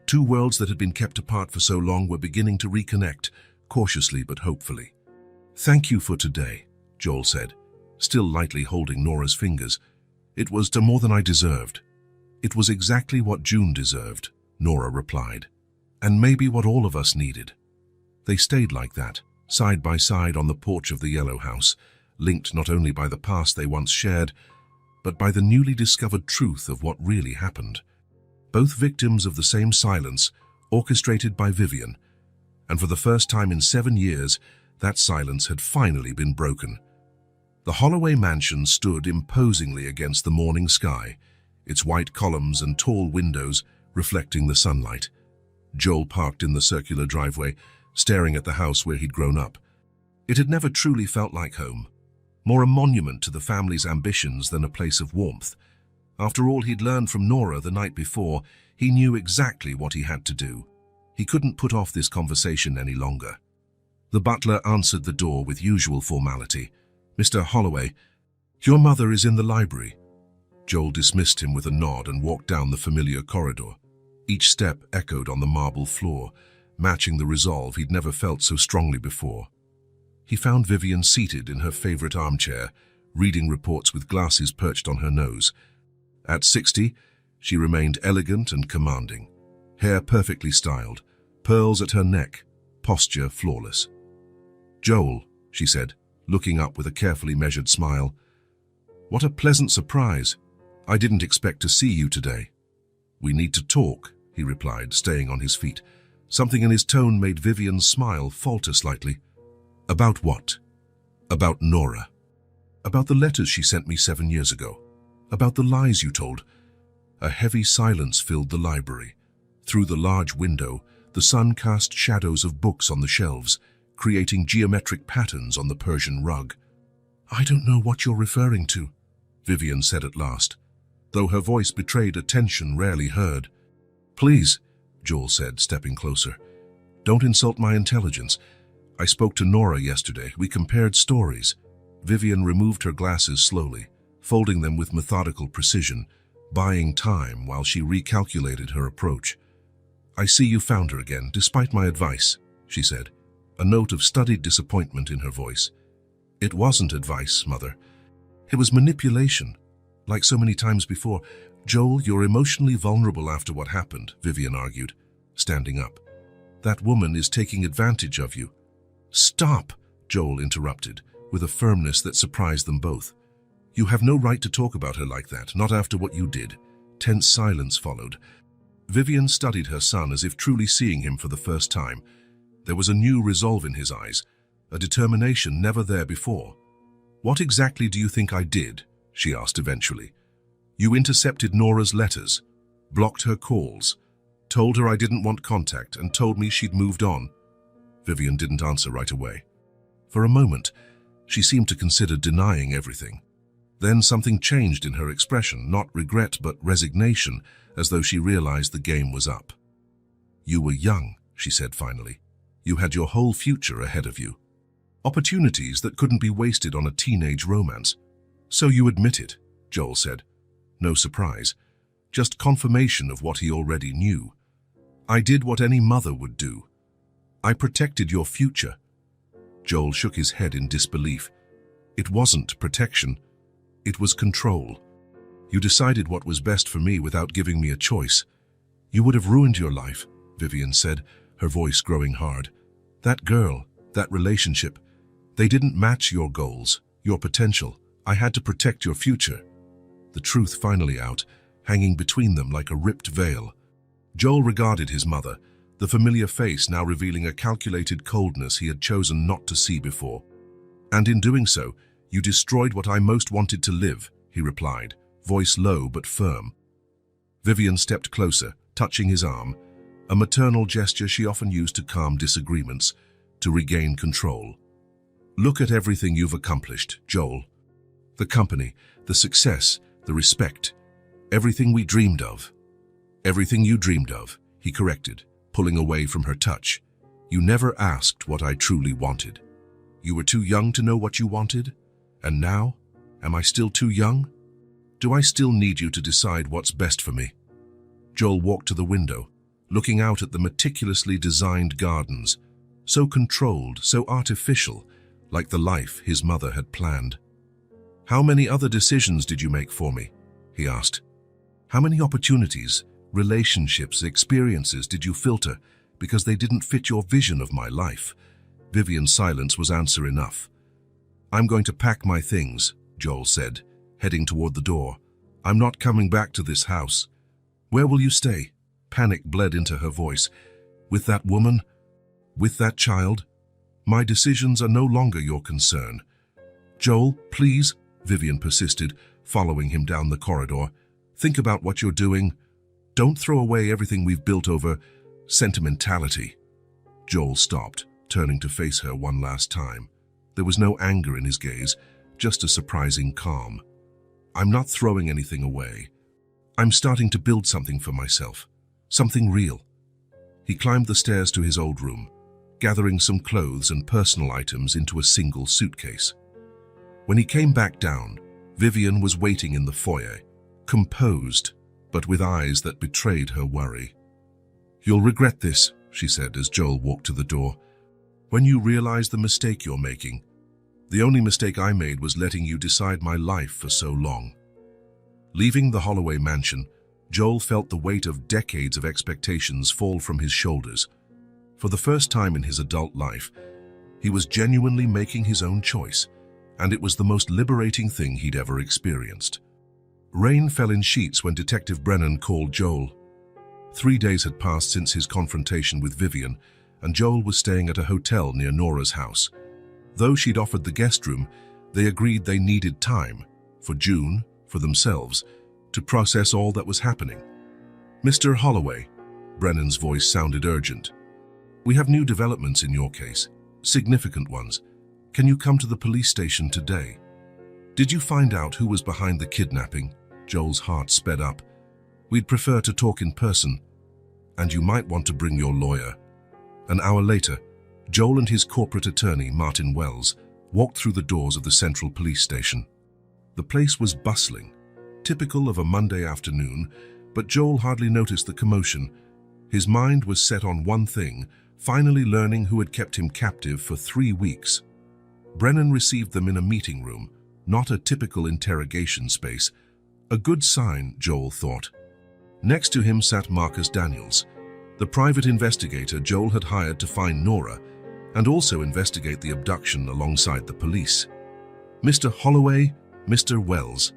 Two worlds that had been kept apart for so long were beginning to reconnect, cautiously but hopefully. Thank you for today, Joel said, still lightly holding Nora's fingers. It was more than I deserved. It was exactly what June deserved, Nora replied, and maybe what all of us needed. They stayed like that, side by side on the porch of the yellow house, linked not only by the past they once shared, but by the newly discovered truth of what really happened. Both victims of the same silence, orchestrated by Vivian, and for the first time in 7 years, that silence had finally been broken. The Holloway mansion stood imposingly against the morning sky, its white columns and tall windows reflecting the sunlight. Joel parked in the circular driveway, staring at the house where he'd grown up. It had never truly felt like home, more a monument to the family's ambitions than a place of warmth. After all he'd learned from Nora the night before, he knew exactly what he had to do. He couldn't put off this conversation any longer. The butler answered the door with usual formality. Mr. Holloway, your mother is in the library. Joel dismissed him with a nod and walked down the familiar corridor. Each step echoed on the marble floor, matching the resolve he'd never felt so strongly before. He found Vivian seated in her favorite armchair, reading reports with glasses perched on her nose. At 60, she remained elegant and commanding, hair perfectly styled, pearls at her neck, posture flawless. Joel, she said, looking up with a carefully measured smile. What a pleasant surprise. I didn't expect to see you today. We need to talk, he replied, staying on his feet. Something in his tone made Vivian's smile falter slightly. About what? About Nora. About the letters she sent me 7 years ago. About the lies you told. A heavy silence filled the library. Through the large window, the sun cast shadows of books on the shelves, creating geometric patterns on the Persian rug. I don't know what you're referring to, Vivian said at last, though her voice betrayed a tension rarely heard. Please, Joel said, stepping closer. Don't insult my intelligence. I spoke to Nora yesterday. We compared stories. Vivian removed her glasses slowly, folding them with methodical precision, buying time while she recalculated her approach. I see you found her again, despite my advice, she said, a note of studied disappointment in her voice. It wasn't advice, Mother. It was manipulation. Like so many times before. Joel, you're emotionally vulnerable after what happened, Vivian argued, standing up. That woman is taking advantage of you. Stop, Joel interrupted, with a firmness that surprised them both. You have no right to talk about her like that, not after what you did. Tense silence followed. Vivian studied her son as if truly seeing him for the first time. There was a new resolve in his eyes, a determination never there before. What exactly do you think I did? She asked eventually. You intercepted Nora's letters, blocked her calls, told her I didn't want contact, and told me she'd moved on. Vivian didn't answer right away. For a moment, she seemed to consider denying everything. Then something changed in her expression, not regret but resignation, as though she realized the game was up. "You were young," she said finally. "You had your whole future ahead of you. Opportunities that couldn't be wasted on a teenage romance. So you admit it," Joel said. No surprise, just confirmation of what he already knew. "I did what any mother would do. I protected your future." Joel shook his head in disbelief. "It wasn't protection. It was control. You decided what was best for me without giving me a choice. You would have ruined your life," Vivian said, her voice growing hard. "That girl, that relationship, they didn't match your goals, your potential. I had to protect your future." The truth finally out, hanging between them like a ripped veil. Joel regarded his mother, the familiar face now revealing a calculated coldness he had chosen not to see before. "And in doing so, you destroyed what I most wanted to live," he replied, voice low but firm. Vivian stepped closer, touching his arm, a maternal gesture she often used to calm disagreements, to regain control. "Look at everything you've accomplished, Joel. The company, the success, the respect, everything we dreamed of." "Everything you dreamed of," he corrected, pulling away from her touch. "You never asked what I truly wanted. You were too young to know what you wanted? And now, am I still too young? Do I still need you to decide what's best for me?" Joel walked to the window, looking out at the meticulously designed gardens, so controlled, so artificial, like the life his mother had planned. "How many other decisions did you make for me?" he asked. "How many opportunities, relationships, experiences did you filter because they didn't fit your vision of my life?" Vivian's silence was answer enough. "I'm going to pack my things," Joel said, heading toward the door. "I'm not coming back to this house." "Where will you stay?" Panic bled into her voice. "With that woman? With that child? My decisions are no longer your concern." "Joel, please," Vivian persisted, following him down the corridor. "Think about what you're doing. Don't throw away everything we've built over sentimentality." Joel stopped, turning to face her one last time. There was no anger in his gaze, just a surprising calm. "I'm not throwing anything away. I'm starting to build something for myself. Something real." He climbed the stairs to his old room, gathering some clothes and personal items into a single suitcase. When he came back down, Vivian was waiting in the foyer, composed, but with eyes that betrayed her worry. "You'll regret this," she said as Joel walked to the door, "when you realize the mistake you're making. The only mistake I made was letting you decide my life for so long." Leaving the Holloway mansion, Joel felt the weight of decades of expectations fall from his shoulders. For the first time in his adult life, he was genuinely making his own choice, and it was the most liberating thing he'd ever experienced. Rain fell in sheets when Detective Brennan called Joel. 3 days had passed since his confrontation with Vivian, and Joel was staying at a hotel near Nora's house. Though she'd offered the guest room, they agreed they needed time, for June, for themselves, to process all that was happening. "Mr. Holloway," Brennan's voice sounded urgent. "We have new developments in your case, significant ones. Can you come to the police station today?" "Did you find out who was behind the kidnapping?" Joel's heart sped up. "We'd prefer to talk in person, and you might want to bring your lawyer." An hour later, Joel and his corporate attorney, Martin Wells, walked through the doors of the Central Police Station. The place was bustling, typical of a Monday afternoon, but Joel hardly noticed the commotion. His mind was set on one thing, finally learning who had kept him captive for 3 weeks. Brennan received them in a meeting room, not a typical interrogation space. A good sign, Joel thought. Next to him sat Marcus Daniels, the private investigator Joel had hired to find Nora and also investigate the abduction alongside the police. "Mr. Holloway, Mr. Wells,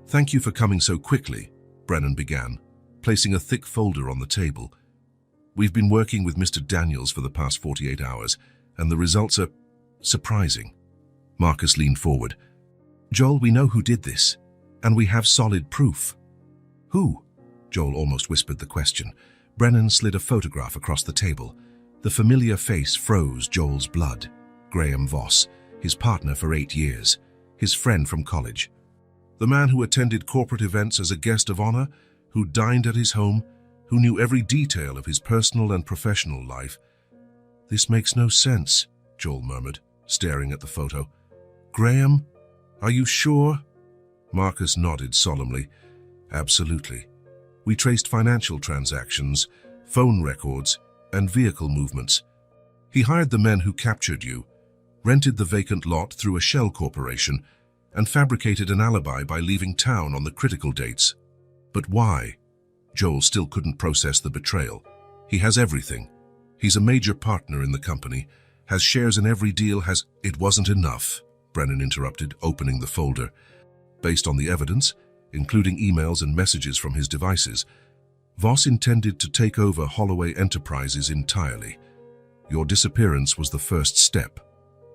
thank you for coming so quickly," Brennan began, placing a thick folder on the table. "We've been working with Mr. Daniels for the past 48 hours, and the results are surprising." Marcus leaned forward. "Joel, we know who did this, and we have solid proof." "Who?" Joel almost whispered the question. Brennan slid a photograph across the table. The familiar face froze Joel's blood. Graham Voss, his partner for 8 years, his friend from college. The man who attended corporate events as a guest of honor, who dined at his home, who knew every detail of his personal and professional life. "This makes no sense," Joel murmured, staring at the photo. "Graham, are you sure?" Marcus nodded solemnly. "Absolutely. We traced financial transactions, phone records, and vehicle movements. He hired the men who captured you, rented the vacant lot through a shell corporation, and fabricated an alibi by leaving town on the critical dates. But why?" Joel still couldn't process the betrayal. "He has everything. He's a major partner in the company, has shares in every deal, has—" "It wasn't enough," Brennan interrupted, opening the folder. "Based on the evidence, including emails and messages from his devices, Voss intended to take over Holloway Enterprises entirely. Your disappearance was the first step."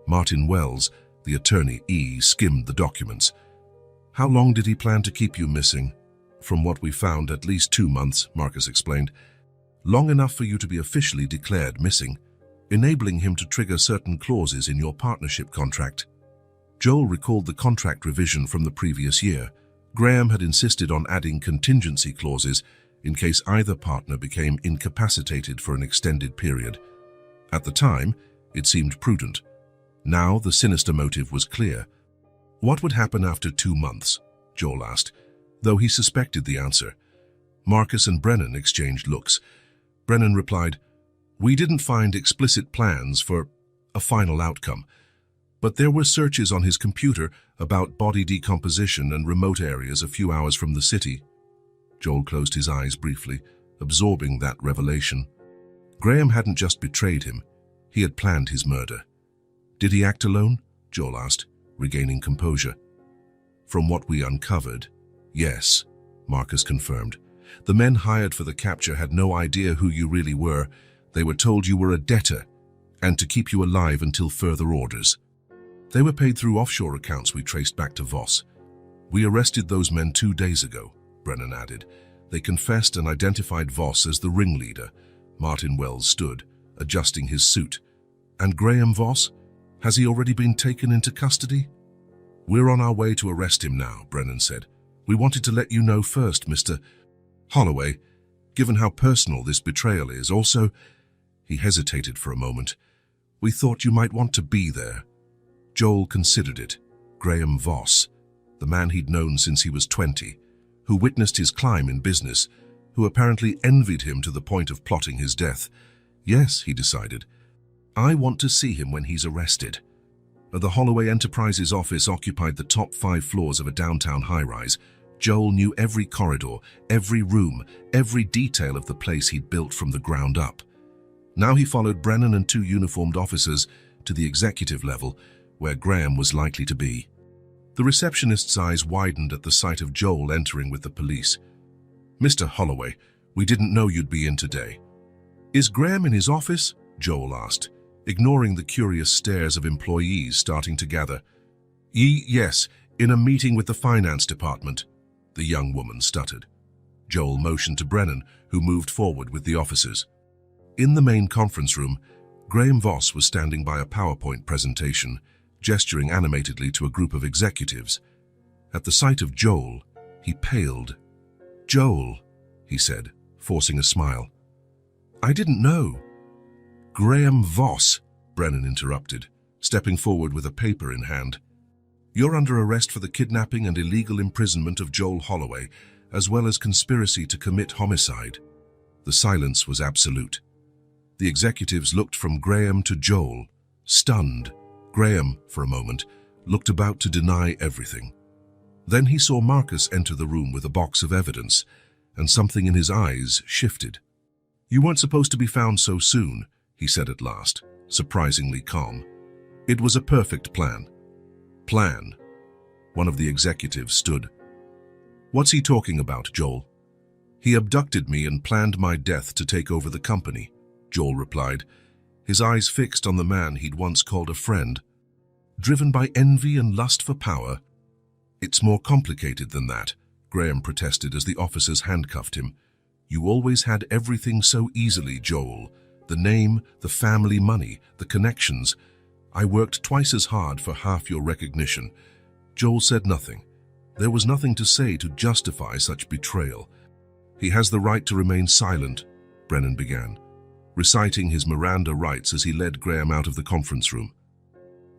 Martin Wells, the attorney, skimmed the documents. "How long did he plan to keep you missing?" "From what we found, at least 2 months, Marcus explained. "Long enough for you to be officially declared missing, enabling him to trigger certain clauses in your partnership contract." Joel recalled the contract revision from the previous year. Graham had insisted on adding contingency clauses in case either partner became incapacitated for an extended period. At the time, it seemed prudent. Now the sinister motive was clear. "What would happen after 2 months?" Joel asked, though he suspected the answer. Marcus and Brennan exchanged looks. Brennan replied, "We didn't find explicit plans for a final outcome, but there were searches on his computer about body decomposition and remote areas a few hours from the city." Joel closed his eyes briefly, absorbing that revelation. Graham hadn't just betrayed him, he had planned his murder. "Did he act alone?" Joel asked, regaining composure. "From what we uncovered, yes," Marcus confirmed. "The men hired for the capture had no idea who you really were. They were told you were a debtor, and to keep you alive until further orders. They were paid through offshore accounts we traced back to Voss. We arrested those men 2 days ago," Brennan added. "They confessed and identified Voss as the ringleader." Martin Wells stood, adjusting his suit. "And Graham Voss? Has he already been taken into custody?" "We're on our way to arrest him now," Brennan said. "We wanted to let you know first, Mr. Holloway, given how personal this betrayal is. Also," he hesitated for a moment, "we thought you might want to be there." Joel considered it. Graham Voss, the man he'd known since he was 20, who witnessed his climb in business, who apparently envied him to the point of plotting his death. Yes, he decided, I want to see him when he's arrested. The Holloway Enterprises office occupied the top 5 floors of a downtown high-rise. Joel knew every corridor, every room, every detail of the place he'd built from the ground up. Now he followed Brennan and 2 uniformed officers to the executive level, where Graham was likely to be. The receptionist's eyes widened at the sight of Joel entering with the police. "Mr. Holloway, we didn't know you'd be in today." "Is Graham in his office?" Joel asked, ignoring the curious stares of employees starting to gather. Yes, in a meeting with the finance department," the young woman stuttered. Joel motioned to Brennan, who moved forward with the officers. In the main conference room, Graham Voss was standing by a PowerPoint presentation, gesturing animatedly to a group of executives. At the sight of Joel, he paled. "Joel," he said, forcing a smile. "I didn't know." "Graham Voss," Brennan interrupted, stepping forward with a paper in hand. "You're under arrest for the kidnapping and illegal imprisonment of Joel Holloway, as well as conspiracy to commit homicide." The silence was absolute. The executives looked from Graham to Joel, stunned. Graham, for a moment, looked about to deny everything. Then he saw Marcus enter the room with a box of evidence, and something in his eyes shifted. "You weren't supposed to be found so soon," he said at last, surprisingly calm. "It was a perfect plan." "Plan?" One of the executives stood. "What's he talking about, Joel?" "He abducted me and planned my death to take over the company," Joel replied, his eyes fixed on the man he'd once called a friend. "Driven by envy and lust for power?" "It's more complicated than that," Graham protested as the officers handcuffed him. "You always had everything so easily, Joel. The name, the family money, the connections. I worked twice as hard for half your recognition." Joel said nothing, There was nothing to say to justify such betrayal. "He has the right to remain silent," Brennan began, reciting his Miranda rights as he led Graham out of the conference room.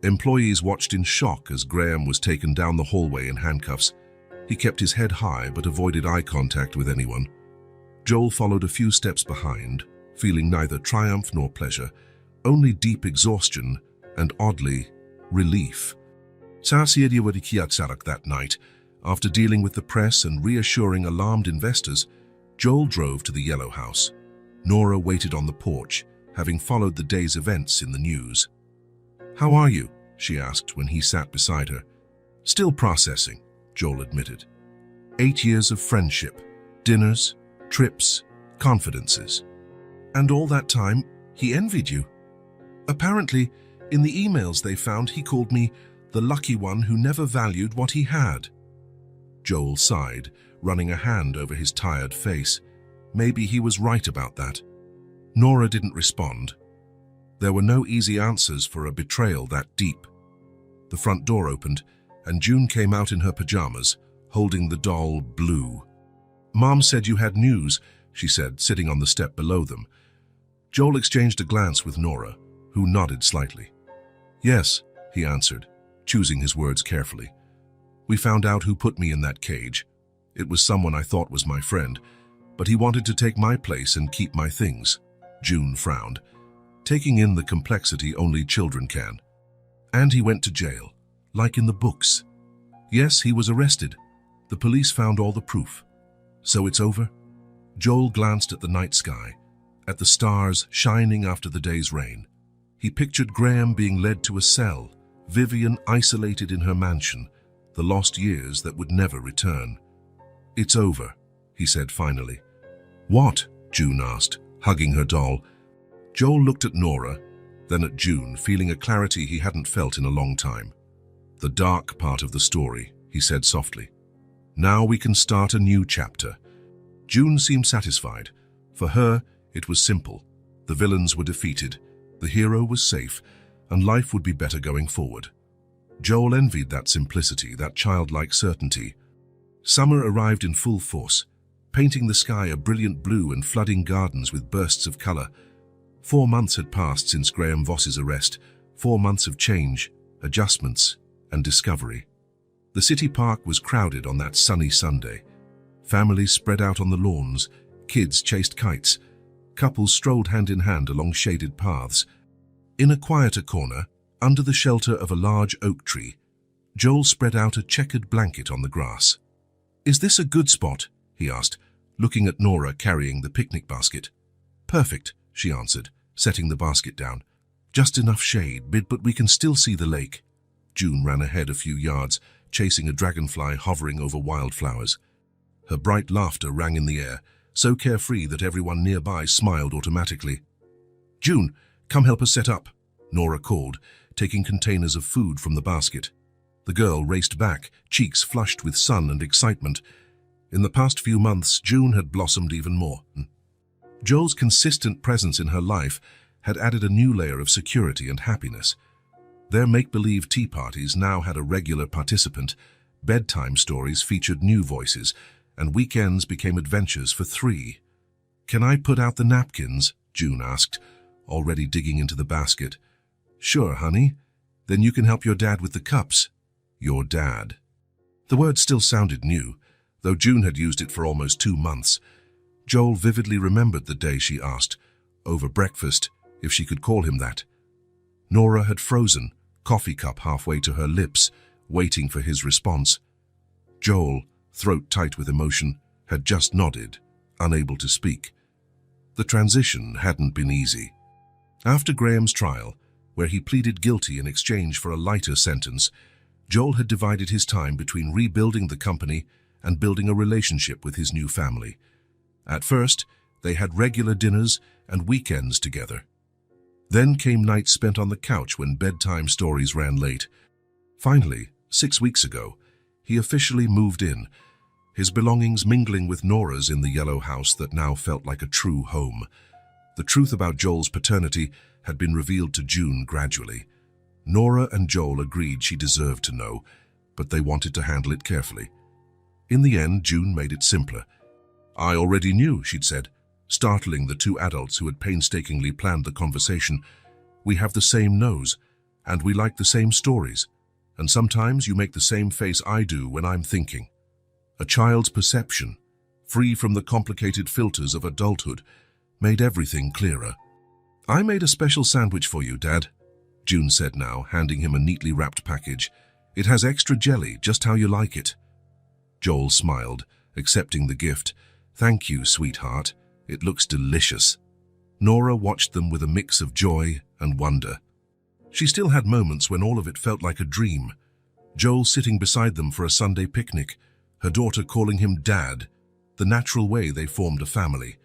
Employees watched in shock as Graham was taken down the hallway in handcuffs. He kept his head high but avoided eye contact with anyone. Joel followed a few steps behind, feeling neither triumph nor pleasure, only deep exhaustion and, oddly, relief. That night, after dealing with the press and reassuring alarmed investors, Joel drove to the Yellow House. Nora waited on the porch, having followed the day's events in the news. "How are you?" she asked when he sat beside her. "Still processing," Joel admitted. 8 years of friendship, dinners, trips, confidences. "And all that time, he envied you. Apparently, in the emails they found, he called me the lucky one who never valued what he had." Joel sighed, running a hand over his tired face. Maybe he was right about that. Nora didn't respond. There were no easy answers for a betrayal that deep. The front door opened, and June came out in her pajamas, holding the doll Blue. "Mom said you had news," she said, sitting on the step below them. Joel exchanged a glance with Nora, who nodded slightly. "Yes," he answered, choosing his words carefully. "We found out who put me in that cage. It was someone I thought was my friend, but he wanted to take my place and keep my things." June frowned, taking in the complexity only children can. "And he went to jail, like in the books." "Yes, he was arrested. The police found all the proof." "So it's over?" Joel glanced at the night sky, at the stars shining after the day's rain. He pictured Graham being led to a cell, Vivian isolated in her mansion, the lost years that would never return. "It's over," he said finally. "What?" June asked, hugging her doll. Joel looked at Nora, then at June, feeling a clarity he hadn't felt in a long time. "The dark part of the story," he said softly. "Now we can start a new chapter." June seemed satisfied. For her, it was simple. The villains were defeated, the hero was safe, and life would be better going forward. Joel envied that simplicity, that childlike certainty. Summer arrived in full force, painting the sky a brilliant blue and flooding gardens with bursts of color. 4 months had passed since Graham Voss's arrest, 4 months of change, adjustments, and discovery. The city park was crowded on that sunny Sunday. Families spread out on the lawns, kids chased kites, couples strolled hand in hand along shaded paths. In a quieter corner, under the shelter of a large oak tree, Joel spread out a checkered blanket on the grass. "Is this a good spot?" he asked, looking at Nora carrying the picnic basket. "Perfect," she answered, setting the basket down. "Just enough shade, but we can still see the lake." June ran ahead a few yards, chasing a dragonfly hovering over wildflowers. Her bright laughter rang in the air, so carefree that everyone nearby smiled automatically. "June, come help us set up," Nora called, taking containers of food from the basket. The girl raced back, cheeks flushed with sun and excitement. In the past few months, June had blossomed even more. Joel's consistent presence in her life had added a new layer of security and happiness. Their make-believe tea parties now had a regular participant, bedtime stories featured new voices, and weekends became adventures for 3. "Can I put out the napkins?" June asked, already digging into the basket. "Sure, honey. Then you can help your dad with the cups." Your dad. The word still sounded new, though June had used it for almost 2 months. Joel vividly remembered the day she asked, over breakfast, if she could call him that. Nora had frozen, coffee cup halfway to her lips, waiting for his response. Joel, throat tight with emotion, had just nodded, unable to speak. The transition hadn't been easy. After Graham's trial, where he pleaded guilty in exchange for a lighter sentence, Joel had divided his time between rebuilding the company and building a relationship with his new family. At first, they had regular dinners and weekends together. Then came nights spent on the couch when bedtime stories ran late. Finally, 6 weeks ago, he officially moved in, his belongings mingling with Nora's in the yellow house that now felt like a true home. The truth about Joel's paternity had been revealed to June gradually. Nora and Joel agreed she deserved to know, but they wanted to handle it carefully. In the end, June made it simpler. "I already knew," she'd said, startling the two adults who had painstakingly planned the conversation. "We have the same nose, and we like the same stories, and sometimes you make the same face I do when I'm thinking." A child's perception, free from the complicated filters of adulthood, made everything clearer. "I made a special sandwich for you, Dad," June said now, handing him a neatly wrapped package. "It has extra jelly, just how you like it." Joel smiled, accepting the gift. "Thank you, sweetheart. It looks delicious." Nora watched them with a mix of joy and wonder. She still had moments when all of it felt like a dream. Joel sitting beside them for a Sunday picnic, her daughter calling him Dad, the natural way they formed a family.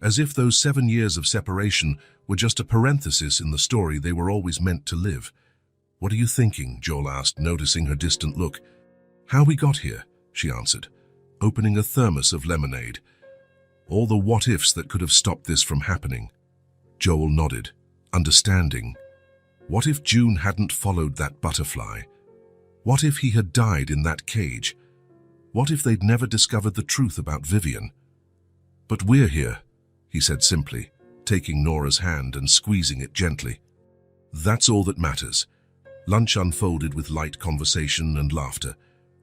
As if those 7 years of separation were just a parenthesis in the story they were always meant to live. "What are you thinking?" Joel asked, noticing her distant look. "How we got here," she answered, opening a thermos of lemonade. "All the what-ifs that could have stopped this from happening." Joel nodded, understanding. What if June hadn't followed that butterfly? What if he had died in that cage? What if they'd never discovered the truth about Vivian? "But we're here," he said simply, taking Nora's hand and squeezing it gently. "That's all that matters." Lunch unfolded with light conversation and laughter.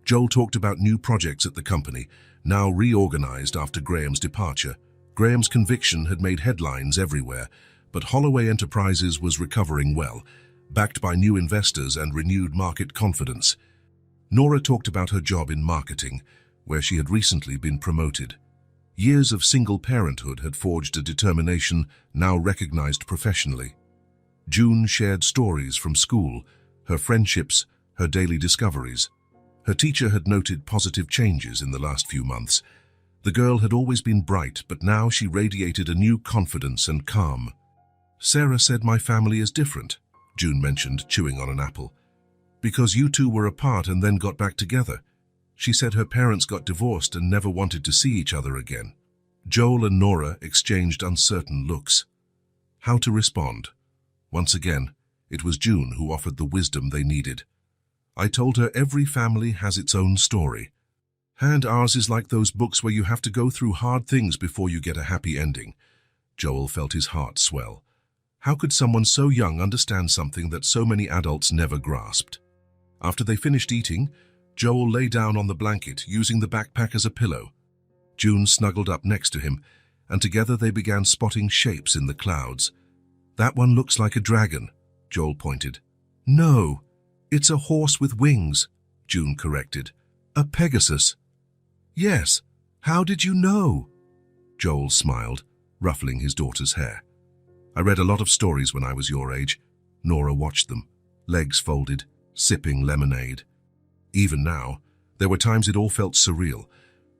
Joel talked about new projects at the company, now reorganized after Graham's departure. Graham's conviction had made headlines everywhere, but Holloway Enterprises was recovering well, backed by new investors and renewed market confidence. Nora talked about her job in marketing, where she had recently been promoted. Years of single parenthood had forged a determination now recognized professionally. June shared stories from school, her friendships, her daily discoveries. Her teacher had noted positive changes in the last few months. The girl had always been bright, but now she radiated a new confidence and calm. "Sarah said my family is different," June mentioned, chewing on an apple. "Because you two were apart and then got back together. She said her parents got divorced and never wanted to see each other again." Joel and Nora exchanged uncertain looks. How to respond? Once again, it was June who offered the wisdom they needed. "I told her every family has its own story. And ours is like those books where you have to go through hard things before you get a happy ending." Joel felt his heart swell. How could someone so young understand something that so many adults never grasped? After they finished eating, Joel lay down on the blanket, using the backpack as a pillow. June snuggled up next to him, and together they began spotting shapes in the clouds. "That one looks like a dragon," Joel pointed. "No, it's a horse with wings," June corrected. "A Pegasus." "Yes, how did you know?" Joel smiled, ruffling his daughter's hair. "I read a lot of stories when I was your age." Nora watched them, legs folded, sipping lemonade. Even now, there were times it all felt surreal,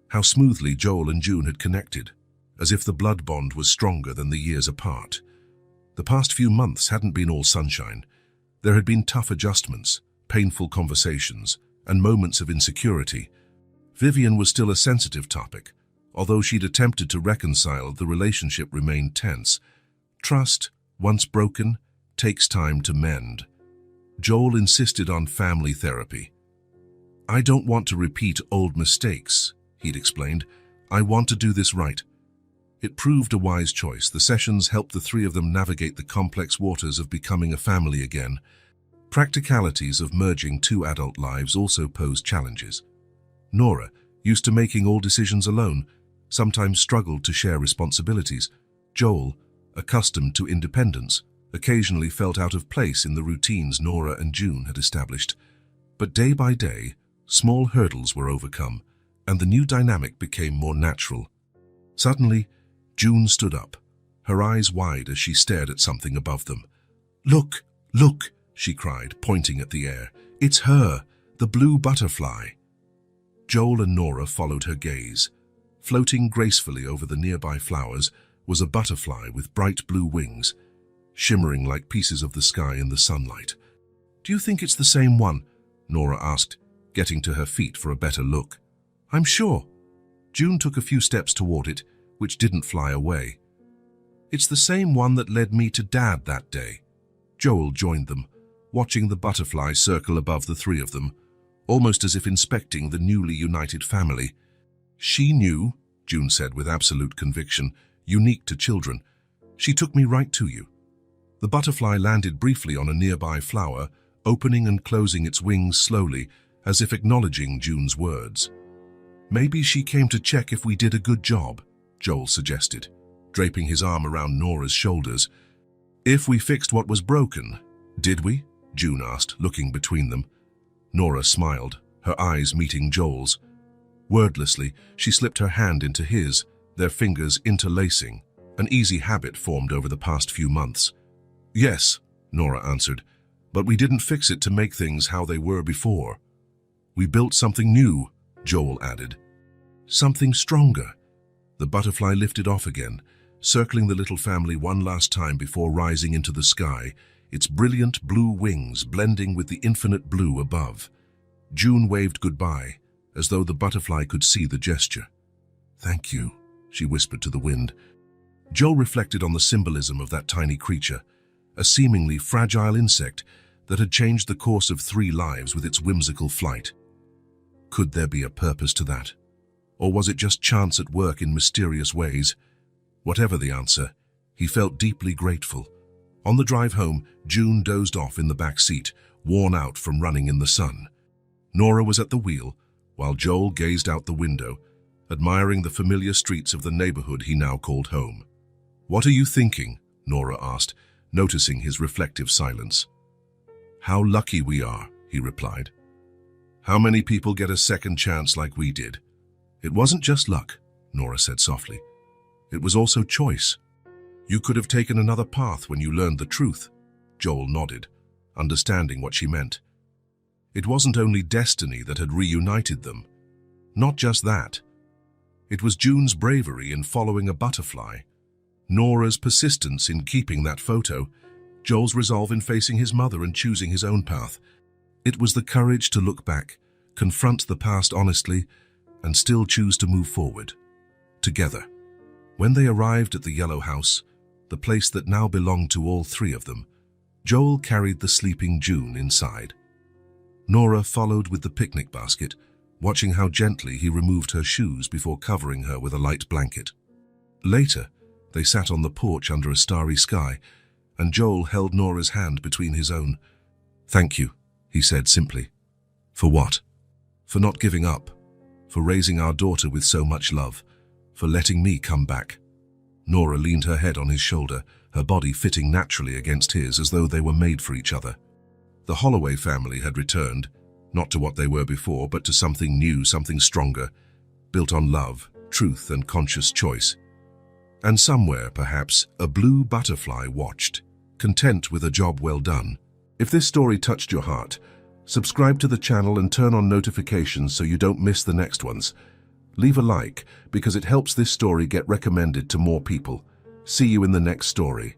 how smoothly Joel and June had connected, as if the blood bond was stronger than the years apart. The past few months hadn't been all sunshine. There had been tough adjustments, painful conversations, and moments of insecurity. Vivian was still a sensitive topic. Although she'd attempted to reconcile, the relationship remained tense. Trust, once broken, takes time to mend. Joel insisted on family therapy. "I don't want to repeat old mistakes," he'd explained. "I want to do this right." It proved a wise choice. The sessions helped the three of them navigate the complex waters of becoming a family again. Practicalities of merging two adult lives also posed challenges. Nora, used to making all decisions alone, sometimes struggled to share responsibilities. Joel, accustomed to independence, occasionally felt out of place in the routines Nora and June had established. But day by day, small hurdles were overcome, and the new dynamic became more natural. Suddenly, June stood up, her eyes wide as she stared at something above them. "Look, look," she cried, pointing at the air. "It's her, the blue butterfly." Joel and Nora followed her gaze. Floating gracefully over the nearby flowers was a butterfly with bright blue wings, shimmering like pieces of the sky in the sunlight. "Do you think it's the same one?" Nora asked, getting to her feet for a better look. "I'm sure." June took a few steps toward it, which didn't fly away. "It's the same one that led me to Dad that day." Joel joined them, watching the butterfly circle above the three of them. almost as if inspecting the newly united family. "She knew," June said with absolute conviction, unique to children. "She took me right to you." The butterfly landed briefly on a nearby flower, opening and closing its wings slowly, as if acknowledging June's words. "Maybe she came to check if we did a good job," Joel suggested, draping his arm around Nora's shoulders. "If we fixed what was broken, did we?" June asked, looking between them. Nora smiled, her eyes meeting Joel's. Wordlessly, she slipped her hand into his, their fingers interlacing, an easy habit formed over the past few months. "Yes," Nora answered, "but we didn't fix it to make things how they were before. We built something new," Joel added. "Something stronger." The butterfly lifted off again, circling the little family one last time before rising into the sky, its brilliant blue wings blending with the infinite blue above. June waved goodbye, as though the butterfly could see the gesture. "Thank you," she whispered to the wind. Joel reflected on the symbolism of that tiny creature, a seemingly fragile insect that had changed the course of 3 lives with its whimsical flight. Could there be a purpose to that? Or was it just chance at work in mysterious ways? Whatever the answer, he felt deeply grateful. On the drive home, June dozed off in the back seat, worn out from running in the sun. Nora was at the wheel, while Joel gazed out the window, admiring the familiar streets of the neighborhood he now called home. "What are you thinking?" Nora asked, noticing his reflective silence. "How lucky we are," he replied. "How many people get a second chance like we did?" "It wasn't just luck," Nora said softly. "It was also choice. You could have taken another path when you learned the truth." Joel nodded, understanding what she meant. It wasn't only destiny that had reunited them. Not just that. It was June's bravery in following a butterfly, Nora's persistence in keeping that photo, Joel's resolve in facing his mother and choosing his own path. It was the courage to look back, confront the past honestly, and still choose to move forward. Together. When they arrived at the yellow house, the place that now belonged to all 3 of them, Joel carried the sleeping June inside. Nora followed with the picnic basket, watching how gently he removed her shoes before covering her with a light blanket. Later, they sat on the porch under a starry sky, and Joel held Nora's hand between his own. "Thank you," he said simply. "For what?" "For not giving up, for raising our daughter with so much love, for letting me come back." Nora leaned her head on his shoulder, her body fitting naturally against his as though they were made for each other. The Holloway family had returned, not to what they were before, but to something new, something stronger, built on love, truth, and conscious choice. And somewhere, perhaps, a blue butterfly watched, content with a job well done. If this story touched your heart, subscribe to the channel and turn on notifications so you don't miss the next ones. Leave a like, because it helps this story get recommended to more people. See you in the next story.